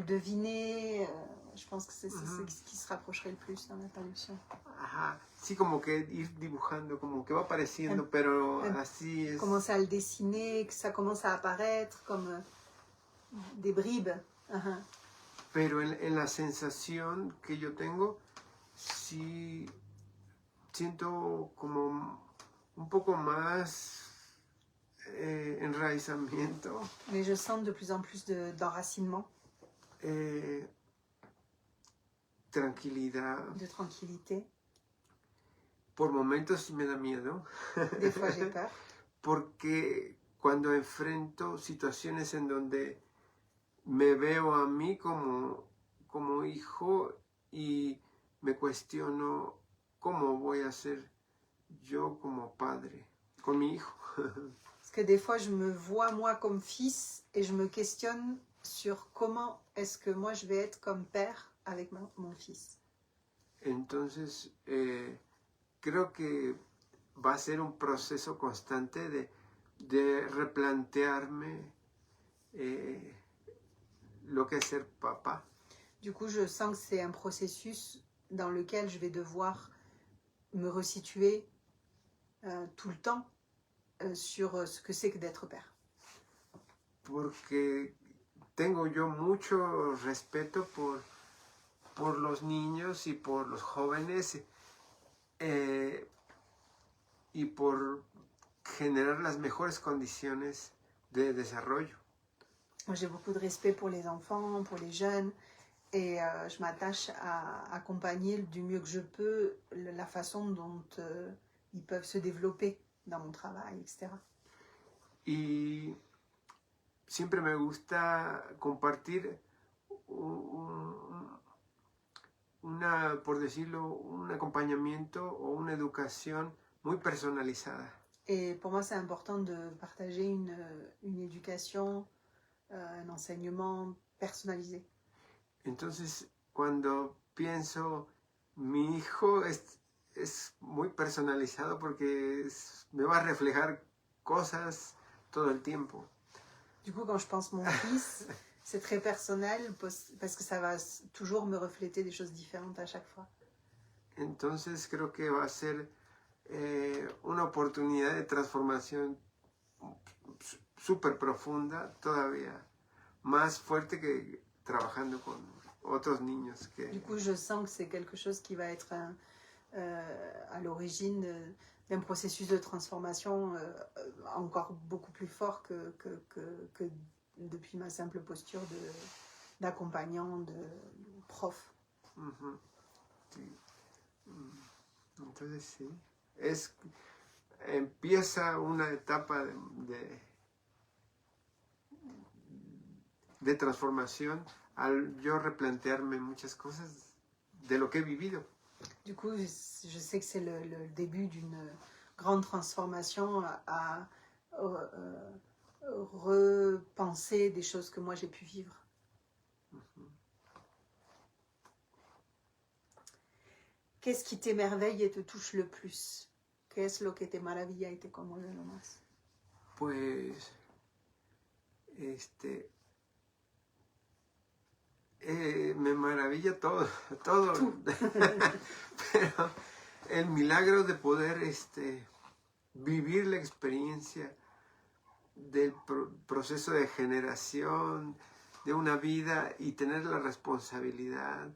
deviner. Je pense que c'est ce qui se rapprocherait le plus dans la traduction. Ajá, sí, como que ir dibujando, como que va apareciendo, pero así es. Commencer à le dessiner, que ça commence à apparaître comme des bribes. Pero en la sensación que yo tengo, sí siento como un poco más enraizamiento. Mais je sens de plus en plus d'enracinement. Tranquilidad. De tranquillité. Por momentos me da miedo. Des fois j'ai peur. Porque cuando enfrento situaciones en donde me veo a mí como hijo y me cuestiono cómo voy a ser yo como padre con mi hijo. Parce que des fois je me vois moi comme fils et je me questionne sur comment est-ce que moi je vais être comme père avec mon fils. Entonces, creo que va a ser un proceso constante de replantearme lo que es ser papá. Du coup, je sens que c'est un processus dans lequel je vais devoir me resituer tout le temps sur ce que c'est que d'être père. Porque tengo yo mucho respeto por los niños y por los jóvenes y por generar las mejores condiciones de desarrollo. J'ai beaucoup de respect pour les enfants, pour les jeunes, et je m'attache à accompagner du mieux que je peux la façon dont ils peuvent se développer dans mon travail, etc. Y siempre me gusta compartir por decirlo, un acompañamiento o una educación muy personalizada. Et pour moi, c'est important de partager une éducation, un enseignement personnalisé. Entonces, cuando pienso, mi hijo es muy personalizado porque me va a reflejar cosas todo el tiempo. Du coup, quand je pense mon fils, c'est très personnel parce que ça va toujours me refléter des choses différentes à chaque fois. Entonces, creo que va a ser una oportunidad de transformación súper profunda, todavía más fuerte que trabajando con otros niños. Du coup, je sens que c'est quelque chose qui va être à l'origine d'un processus de transformation encore beaucoup plus fort que depuis ma simple posture d'accompagnant, de prof. Uh-huh. Sí. Entonces sí, empieza una etapa de transformación al yo replantearme muchas cosas de lo que he vivido. Du coup, je sais que c'est le début d'une grande transformation à repenser des choses que moi j'ai pu vivre. Qu'est-ce qui t'émerveille et te touche le plus? ¿Qué es lo que te maravilla y te conmueve lo más? Pues, me maravilla todo, todo. Pero el milagro de poder vivir la experiencia del proceso de generación de una vida y tener la responsabilidad,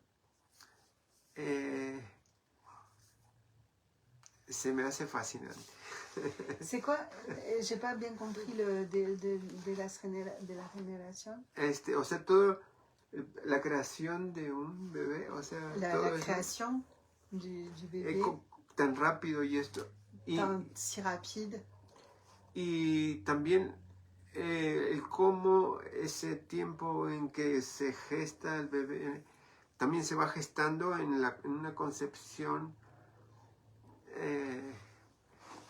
se me hace fascinante. C'est quoi? J'ai pas bien compris de la génération. O sea, todo, la creación de un bebé, o sea, todo La eso création du bébé, tan rápido y esto. si rapide. Y también el cómo ese tiempo en que se gesta el bebé también se va gestando en una concepción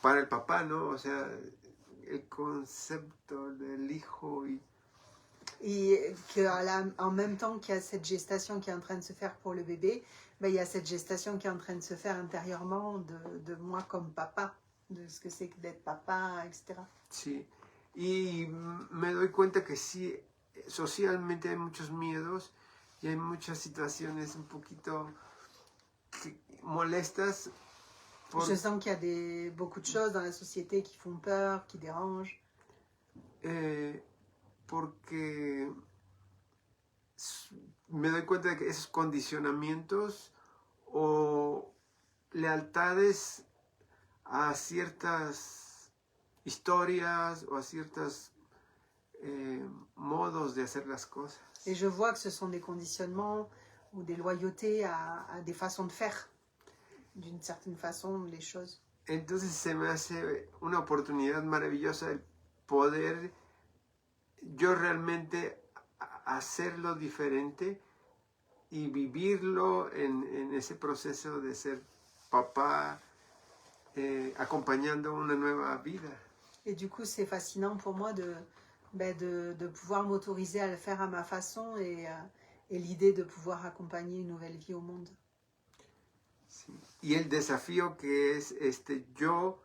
para el papá, ¿no? O sea, el concepto del hijo Et qu'en même temps qu'il y a cette gestation qui est en train de se faire pour le bébé, ben, il y a cette gestation qui est en train de se faire intérieurement de moi comme papa, de ce que c'est que d'être papa, etc. Sí, y me doy cuenta que sí, socialmente hay muchos miedos y hay muchas situaciones un poquito molestas. Je sens qu'il y a beaucoup de choses dans la société qui font peur, qui dérangent. Porque me doy cuenta de que esos condicionamientos o lealtades a ciertas historias o a ciertos modos de hacer las cosas. Et je vois que ce sont des conditionnements ou des loyautés à des façons de faire, d'une certaine façon, les choses. Entonces se me hace una oportunidad maravillosa el poder yo realmente hacerlo diferente y vivirlo en ese proceso de ser papá, acompañando una nueva vida. Et du coup, c'est fascinant pour moi de pouvoir m'autoriser à le faire à ma façon et l'idée de pouvoir accompagner une nouvelle vie au monde. Sí. Y el desafío que es yo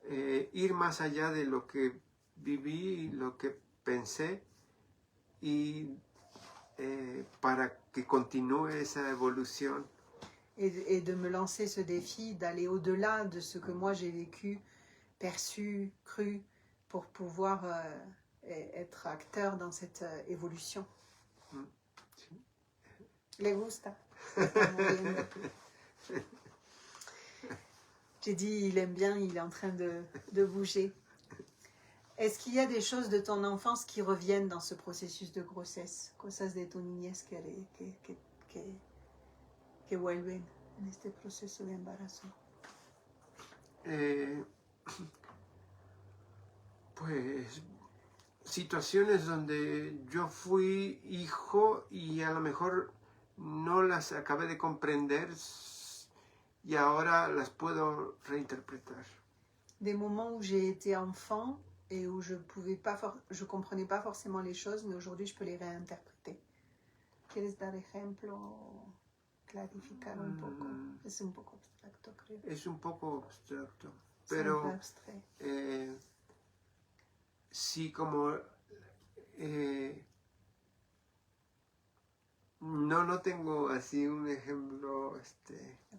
ir más allá de lo que viví, lo que pensé, y para que continúe esa evolución. Et de me lancer ce défi, d'aller au-delà de ce que moi j'ai vécu, perçu, cru, pour pouvoir être acteur dans cette évolution. Sí. Le gusta. J'ai dit, il aime bien, il est en train de bouger. Est-ce qu'il y a des choses de ton enfance qui reviennent dans ce processus de grossesse? Cosas de tu niñez que vuelven en este proceso de embarazo. Pues situaciones donde yo fui hijo y a lo mejor no las acabé de comprender y ahora las puedo reinterpretar. Des moments où j'ai été enfant et où je comprenais pas forcément les choses, mais aujourd'hui je peux les réinterpréter. ¿Quieres dar ejemplo o clarificar un poco? Es un poco abstracto, creo. Es un poco abstracto, pero pero sí, como no tengo así un ejemplo.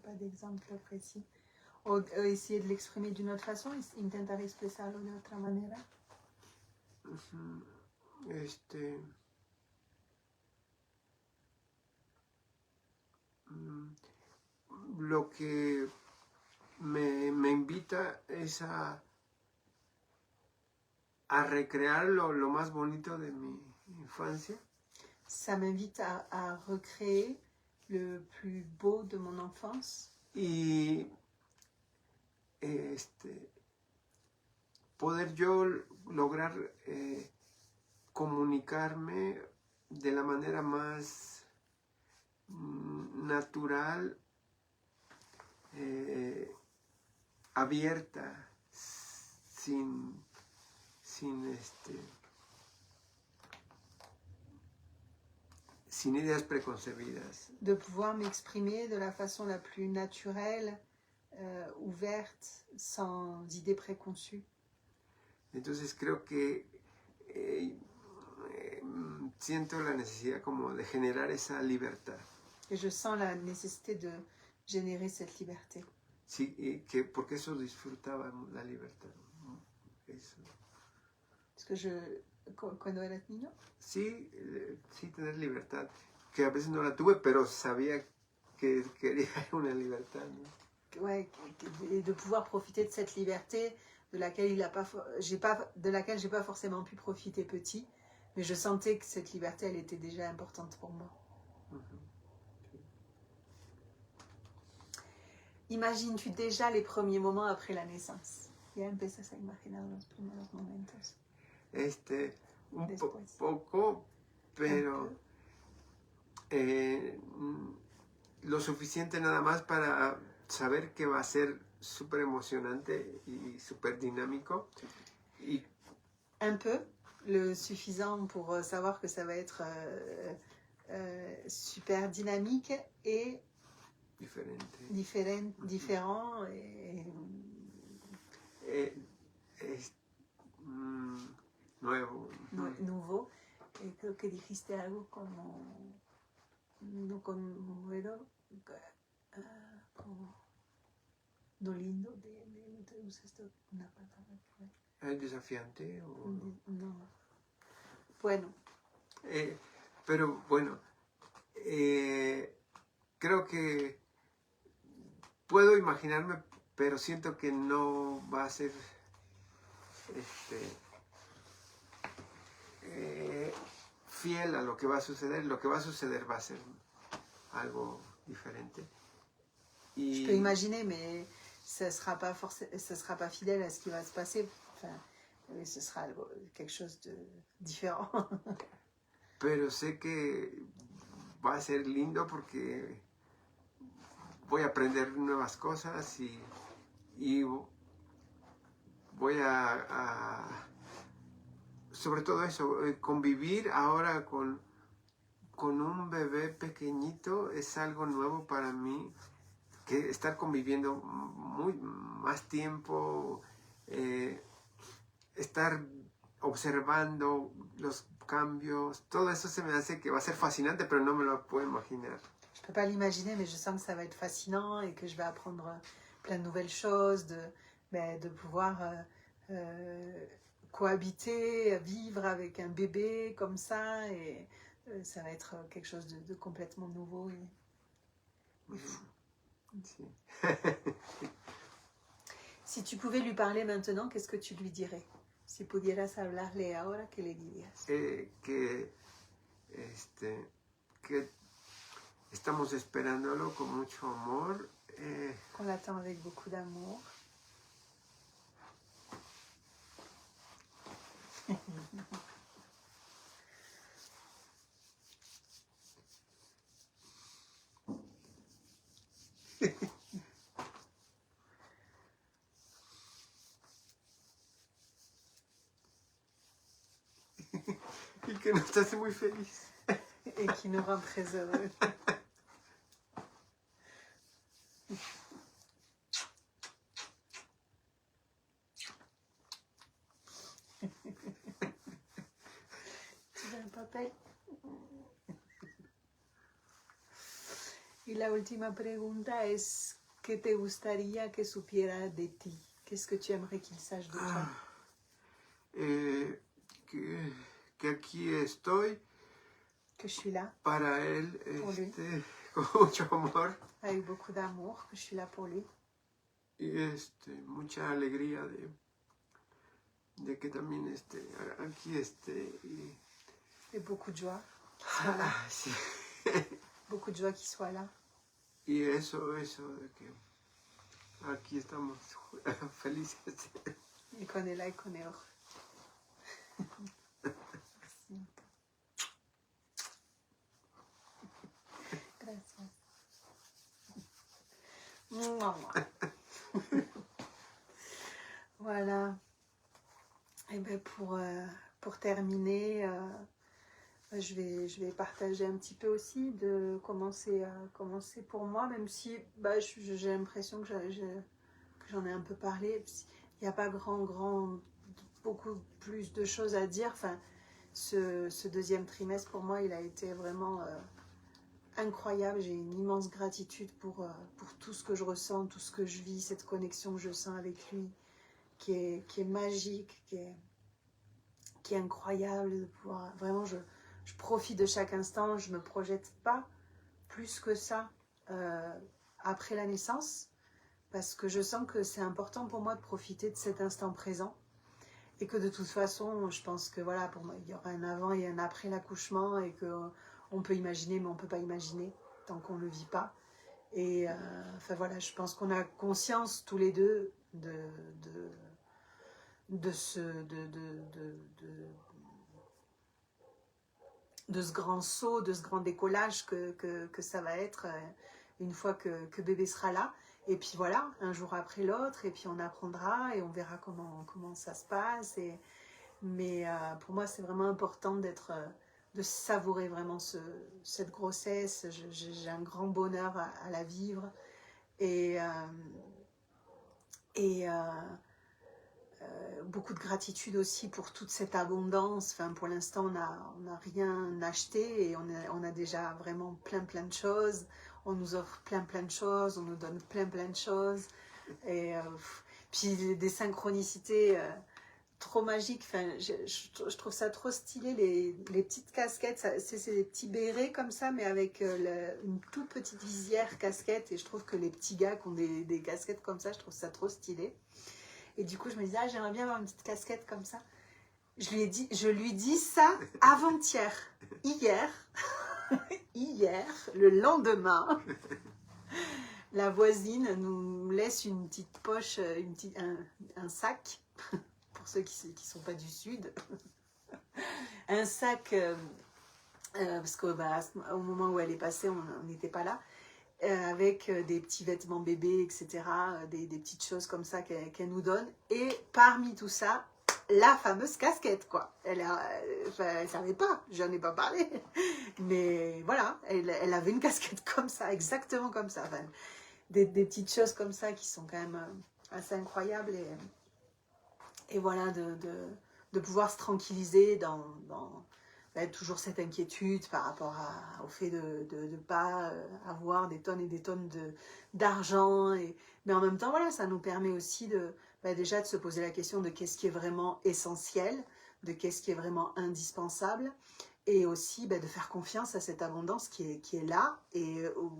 Pas d'exemple précis. O essayer de l'exprimer d'une autre façon, intentar expresarlo de otra manera. Lo que me invita es a recrear lo más bonito de mi infancia. Ça m'invite à recréer le plus beau de mon enfance. Y poder yo lograr comunicarme de la manera más natural, abierta, sin sin ideas preconcebidas. de pouvoir m'exprimer de la façon la plus naturelle, ouverte, sans idées préconçues. Entonces creo que siento la necesidad como de generar esa libertad. Et je sens la nécessité de générer cette liberté. Sí, porque eso disfrutaba la libertad. Eso. Parce que cuando era niño, Sí, sí, tener libertad, que a veces no la tuve, pero sabía que quería una libertad, ¿no? ouais, et de pouvoir profiter de cette liberté de laquelle j'ai pas forcément pu profiter petit, mais je sentais que cette liberté, elle était déjà importante pour moi. Imagines-tu déjà les premiers moments après la naissance? Ya empiezas a imaginar los primeros momentos. Un Después. poco, pero lo suficiente nada más para saber que va a ser súper emocionante y súper dinámico. Y un peu, le suffisant pour savoir que ça va être super dynamique et différent et nuevo. Nouveau. Y creo que dijiste algo como no conmovedor, como no lindo, no te usas una palabra que ¿Es desafiante? O... no. Bueno. Pero bueno, creo que puedo imaginarme, pero siento que no va a ser fiel a lo que va a suceder. Lo que va a suceder va a ser algo diferente. Je peux imaginer, mais ça sera pas fidèle à ce qui va se passer. Enfin, ce sera quelque chose de différent. Pero sé que va a ser lindo porque voy a aprender nuevas cosas y voy sobre todo eso, convivir ahora con un bebé pequeñito es algo nuevo para mí, que estar conviviendo más tiempo, estar observando los cambios, todo eso se me hace que va a ser fascinante, pero no me lo puedo imaginar. Je peux pas l'imaginer, mais je sens que ça va être fascinant et que je vais apprendre plein de nouvelles choses, de pouvoir cohabiter, vivre avec un bébé comme ça, et ça va être quelque chose de complètement nouveau et fou. Sí. Si tu pouvais lui parler maintenant, qu'est-ce que tu lui dirais? Si pudieras hablarle ahora, ¿qué le dirías? Que estamos esperándolo con mucho amor. Qu'on l'attend avec beaucoup d'amour. Y que nos hace muy feliz. Et qui nous rend très heureux. Tu veux un papel? Y la última pregunta es, ¿qué te gustaría que supiera de ti? Qu'est-ce que tu aimerais qu'il sache de toi? Que aquí estoy. Que je suis là. Para él, con mucho amor. Avec beaucoup d'amour, que je suis là pour lui. Y mucha alegría de que también aquí Et beaucoup de joie qu'il soit là. Sí. Beaucoup de joie qu'il soit là. Y eso de que aquí estamos felices. Et qu'on est là et qu'on est heureux. Merci. Gracias. Voilà. Et bien pour terminer, je vais partager un petit peu aussi de commencer pour moi, même si j'ai l'impression que j'en ai un peu parlé. Il n'y a pas beaucoup plus de choses à dire. Enfin, ce deuxième trimestre, pour moi, il a été vraiment incroyable. J'ai une immense gratitude pour tout ce que je ressens, tout ce que je vis, cette connexion que je sens avec lui, qui est magique, qui est incroyable. De pouvoir, vraiment, je profite de chaque instant, je ne me projette pas plus que ça après la naissance, parce que je sens que c'est important pour moi de profiter de cet instant présent. Et que de toute façon, je pense que voilà, pour moi, il y aura un avant et un après l'accouchement, et qu'on peut imaginer, mais on ne peut pas imaginer tant qu'on ne le vit pas. Et enfin voilà, je pense qu'on a conscience tous les deux de ce grand saut, de ce grand décollage que ça va être une fois que bébé sera là. Et puis voilà, un jour après l'autre, et puis on apprendra et on verra comment ça se passe. Mais pour moi, c'est vraiment important de savourer vraiment cette grossesse. J'ai un grand bonheur à la vivre. Et beaucoup de gratitude aussi pour toute cette abondance. Enfin, pour l'instant, on n'a rien acheté et on a déjà vraiment plein de choses. On nous offre plein de choses, on nous donne plein de choses. Et puis des synchronicités trop magiques. Enfin, je trouve ça trop stylé, les petites casquettes. C'est des petits bérets comme ça, mais avec une toute petite visière casquette. Et je trouve que les petits gars qui ont des casquettes comme ça, je trouve ça trop stylé. Et du coup, je me disais, j'aimerais bien avoir une petite casquette comme ça. Je lui dis ça avant-hier. Hier, le lendemain, la voisine nous laisse une petite poche, un sac, pour ceux qui ne sont pas du sud. Un sac, parce qu'au moment où elle est passée, on n'était pas là. Avec des petits vêtements bébés, etc., des petites choses comme ça qu'elle nous donne. Et parmi tout ça, la fameuse casquette, quoi. Elle savait pas, j'en ai pas parlé. Mais voilà, elle avait une casquette comme ça, exactement comme ça. Enfin, des petites choses comme ça qui sont quand même assez incroyables. Et voilà, de pouvoir se tranquilliser dans toujours cette inquiétude par rapport au fait de ne pas avoir des tonnes et des tonnes d'argent. Mais en même temps, voilà, ça nous permet aussi déjà de se poser la question de qu'est-ce qui est vraiment essentiel, de qu'est-ce qui est vraiment indispensable, et aussi de faire confiance à cette abondance qui est là et où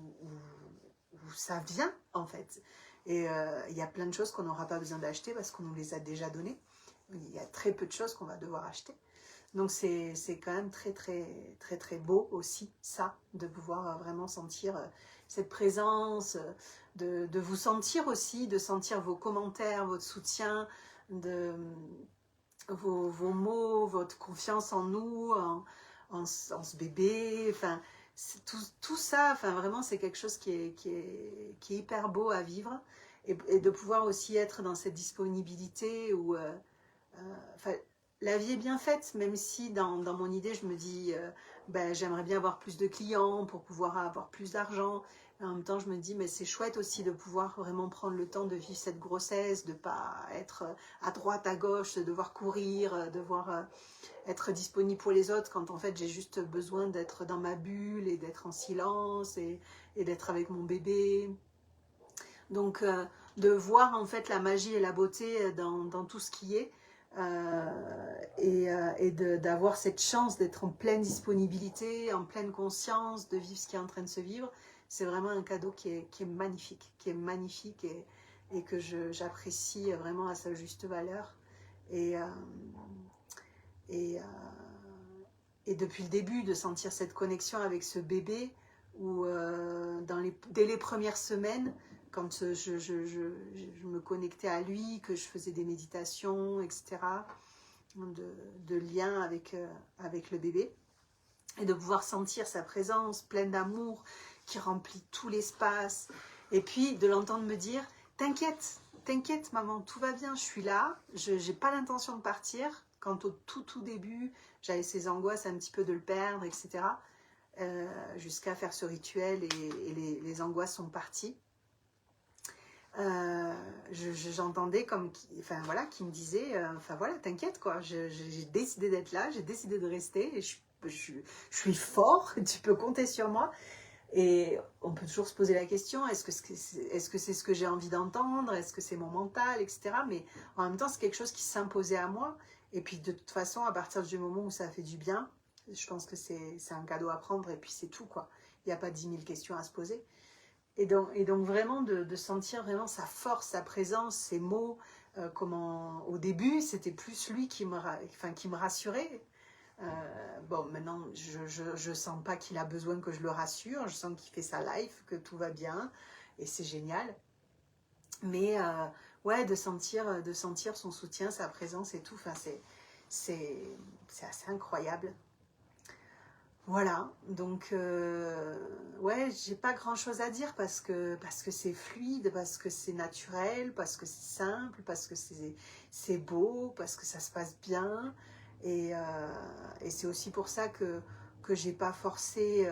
ça vient en fait. Et il y a plein de choses qu'on n'aura pas besoin d'acheter parce qu'on nous les a déjà données. Il y a très peu de choses qu'on va devoir acheter. Donc c'est quand même très beau aussi, ça, de pouvoir vraiment sentir cette présence, de vous sentir aussi, de sentir vos commentaires, votre soutien, vos mots, votre confiance en nous, en ce bébé. Enfin, tout ça, enfin, vraiment, c'est quelque chose qui est hyper beau à vivre. Et de pouvoir aussi être dans cette disponibilité où... la vie est bien faite, même si dans mon idée, je me dis, j'aimerais bien avoir plus de clients pour pouvoir avoir plus d'argent. En même temps, je me dis, mais c'est chouette aussi de pouvoir vraiment prendre le temps de vivre cette grossesse, de ne pas être à droite, à gauche, de devoir courir, devoir être disponible pour les autres, quand en fait, j'ai juste besoin d'être dans ma bulle et d'être en silence et d'être avec mon bébé. Donc, de voir en fait la magie et la beauté dans tout ce qui est. Et d'avoir cette chance d'être en pleine disponibilité, en pleine conscience, de vivre ce qui est en train de se vivre, c'est vraiment un cadeau qui est magnifique, et que j'apprécie vraiment à sa juste valeur. Et depuis le début, de sentir cette connexion avec ce bébé, où dès les premières semaines, quand je me connectais à lui, que je faisais des méditations, etc., de lien avec le bébé, et de pouvoir sentir sa présence pleine d'amour qui remplit tout l'espace, et puis de l'entendre me dire « T'inquiète maman, tout va bien, je suis là, je n'ai pas l'intention de partir, quand au tout début, j'avais ces angoisses un petit peu de le perdre, etc., jusqu'à faire ce rituel et les angoisses sont parties. J'entendais comme enfin voilà, qui me disait enfin voilà, t'inquiète quoi, j'ai décidé d'être là, j'ai décidé de rester et je suis fort, tu peux compter sur moi. Et on peut toujours se poser la question, est-ce que c'est ce que j'ai envie d'entendre, est-ce que c'est mon mental, etc. Mais en même temps c'est quelque chose qui s'imposait à moi, et puis de toute façon à partir du moment où ça fait du bien, je pense que c'est un cadeau à prendre et puis c'est tout quoi, il n'y a pas 10 000 questions à se poser. Et donc vraiment de sentir vraiment sa force, sa présence, ses mots, comment au début c'était plus lui qui me rassurait. Bon, maintenant je sens pas qu'il a besoin que je le rassure, je sens qu'il fait sa life, que tout va bien et c'est génial. Mais ouais, de sentir son soutien, sa présence et tout, enfin c'est assez incroyable. Voilà, donc ouais, j'ai pas grand chose à dire parce que c'est fluide, parce que c'est naturel, parce que c'est simple, parce que c'est beau, parce que ça se passe bien. Et c'est aussi pour ça que j'ai pas forcé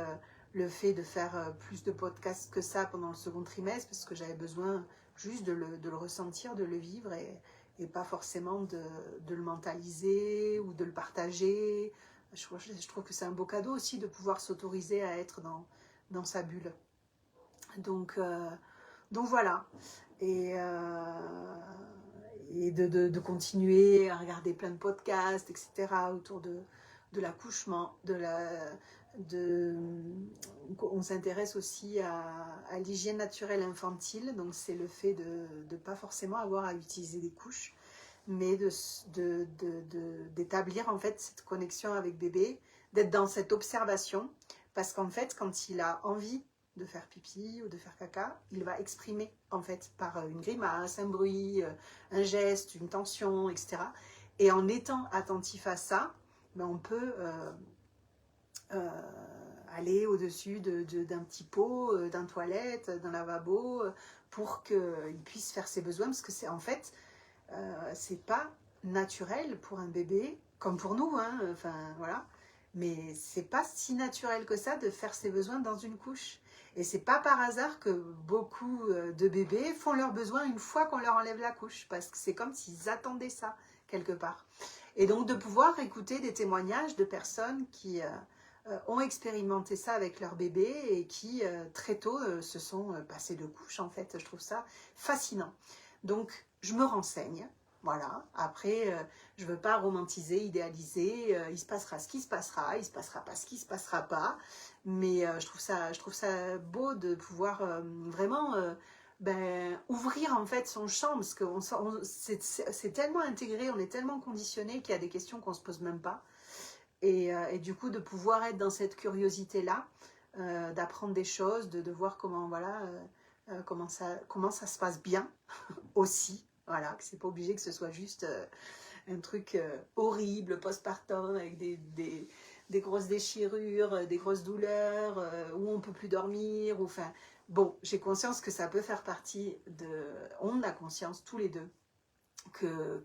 le fait de faire plus de podcasts que ça pendant le second trimestre, parce que j'avais besoin juste de le ressentir, de le vivre et pas forcément de le mentaliser ou de le partager. Je trouve que c'est un beau cadeau aussi de pouvoir s'autoriser à être dans sa bulle. Donc voilà. Et de continuer à regarder plein de podcasts, etc. autour de l'accouchement, on s'intéresse aussi à l'hygiène naturelle infantile. Donc c'est le fait de ne pas forcément avoir à utiliser des couches, mais d'établir en fait cette connexion avec bébé, d'être dans cette observation, parce qu'en fait quand il a envie de faire pipi ou de faire caca, il va exprimer en fait par une grimace, un bruit, un geste, une tension, etc. Et en étant attentif à ça, ben on peut aller au-dessus d'un petit pot, d'un toilette, d'un lavabo, pour qu'il puisse faire ses besoins, parce que c'est en fait c'est pas naturel pour un bébé, comme pour nous, hein, enfin voilà, mais c'est pas si naturel que ça de faire ses besoins dans une couche. Et c'est pas par hasard que beaucoup de bébés font leurs besoins une fois qu'on leur enlève la couche, parce que c'est comme s'ils attendaient ça quelque part. Et donc de pouvoir écouter des témoignages de personnes qui ont expérimenté ça avec leur bébé et qui très tôt se sont passés de couche, en fait, je trouve ça fascinant. Donc je me renseigne, voilà. Après, je veux pas romantiser, idéaliser. Il se passera ce qui se passera, il se passera pas ce qui se passera pas. Mais je trouve ça beau de pouvoir vraiment ouvrir en fait son champ, parce que c'est tellement intégré, on est tellement conditionné qu'il y a des questions qu'on se pose même pas. Et du coup, de pouvoir être dans cette curiosité-là, d'apprendre des choses, de voir comment voilà. Comment ça se passe bien aussi, voilà, que c'est pas obligé que ce soit juste un truc horrible postpartum avec des grosses déchirures, des grosses douleurs, où on peut plus dormir, ou enfin bon, j'ai conscience que ça peut faire partie on a conscience tous les deux que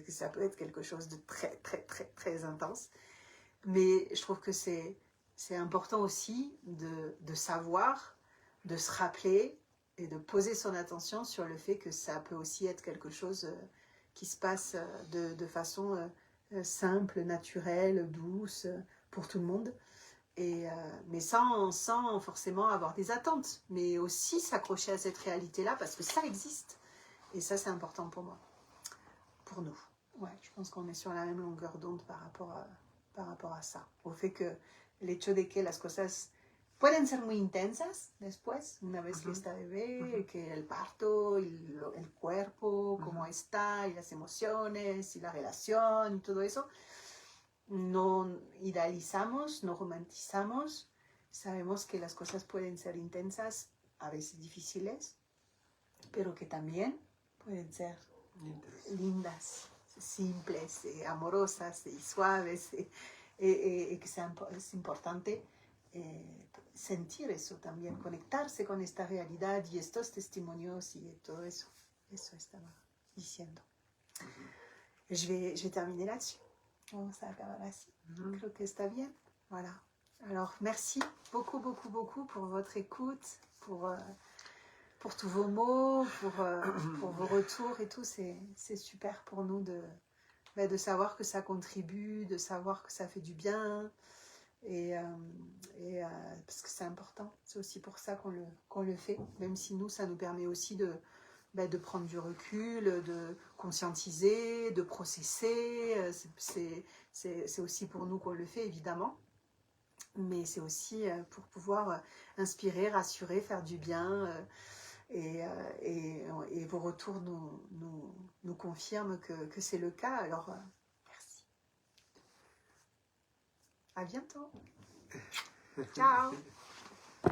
ça peut être quelque chose de très très très très intense, mais je trouve que c'est important aussi de savoir, de se rappeler et de poser son attention sur le fait que ça peut aussi être quelque chose qui se passe de façon simple, naturelle, douce pour tout le monde, mais sans forcément avoir des attentes, mais aussi s'accrocher à cette réalité-là parce que ça existe. Et ça, c'est important pour moi, pour nous. Ouais, je pense qu'on est sur la même longueur d'onde par rapport a ça, au fait que el hecho de que las cosas pueden ser muy intensas después, una vez que está bebé, que el parto, el cuerpo, cómo está, y las emociones, y la relación, y todo eso. No idealizamos, no romantizamos, sabemos que las cosas pueden ser intensas, a veces difíciles, pero que también pueden ser lindas, simples, amorosas y suaves, que es importante sentir eso también, conectarse con esta realidad y estos testimonios y todo eso. Eso estaba diciendo. Je vais terminer là-dessus. Vamos a acabar así. Creo que está bien. Voilà. Alors, merci beaucoup, beaucoup, beaucoup pour votre écoute, pour tous vos mots, pour vos retours et tout. C'est super pour nous de savoir que ça contribue, de savoir que ça fait du bien. Parce que c'est important. C'est aussi pour ça qu'on le fait. Même si nous, ça nous permet aussi de prendre du recul, de conscientiser, de processer. C'est aussi pour nous qu'on le fait, évidemment. Mais c'est aussi pour pouvoir inspirer, rassurer, faire du bien. Et vos retours nous confirment que c'est le cas. Alors, merci. À bientôt. Ciao.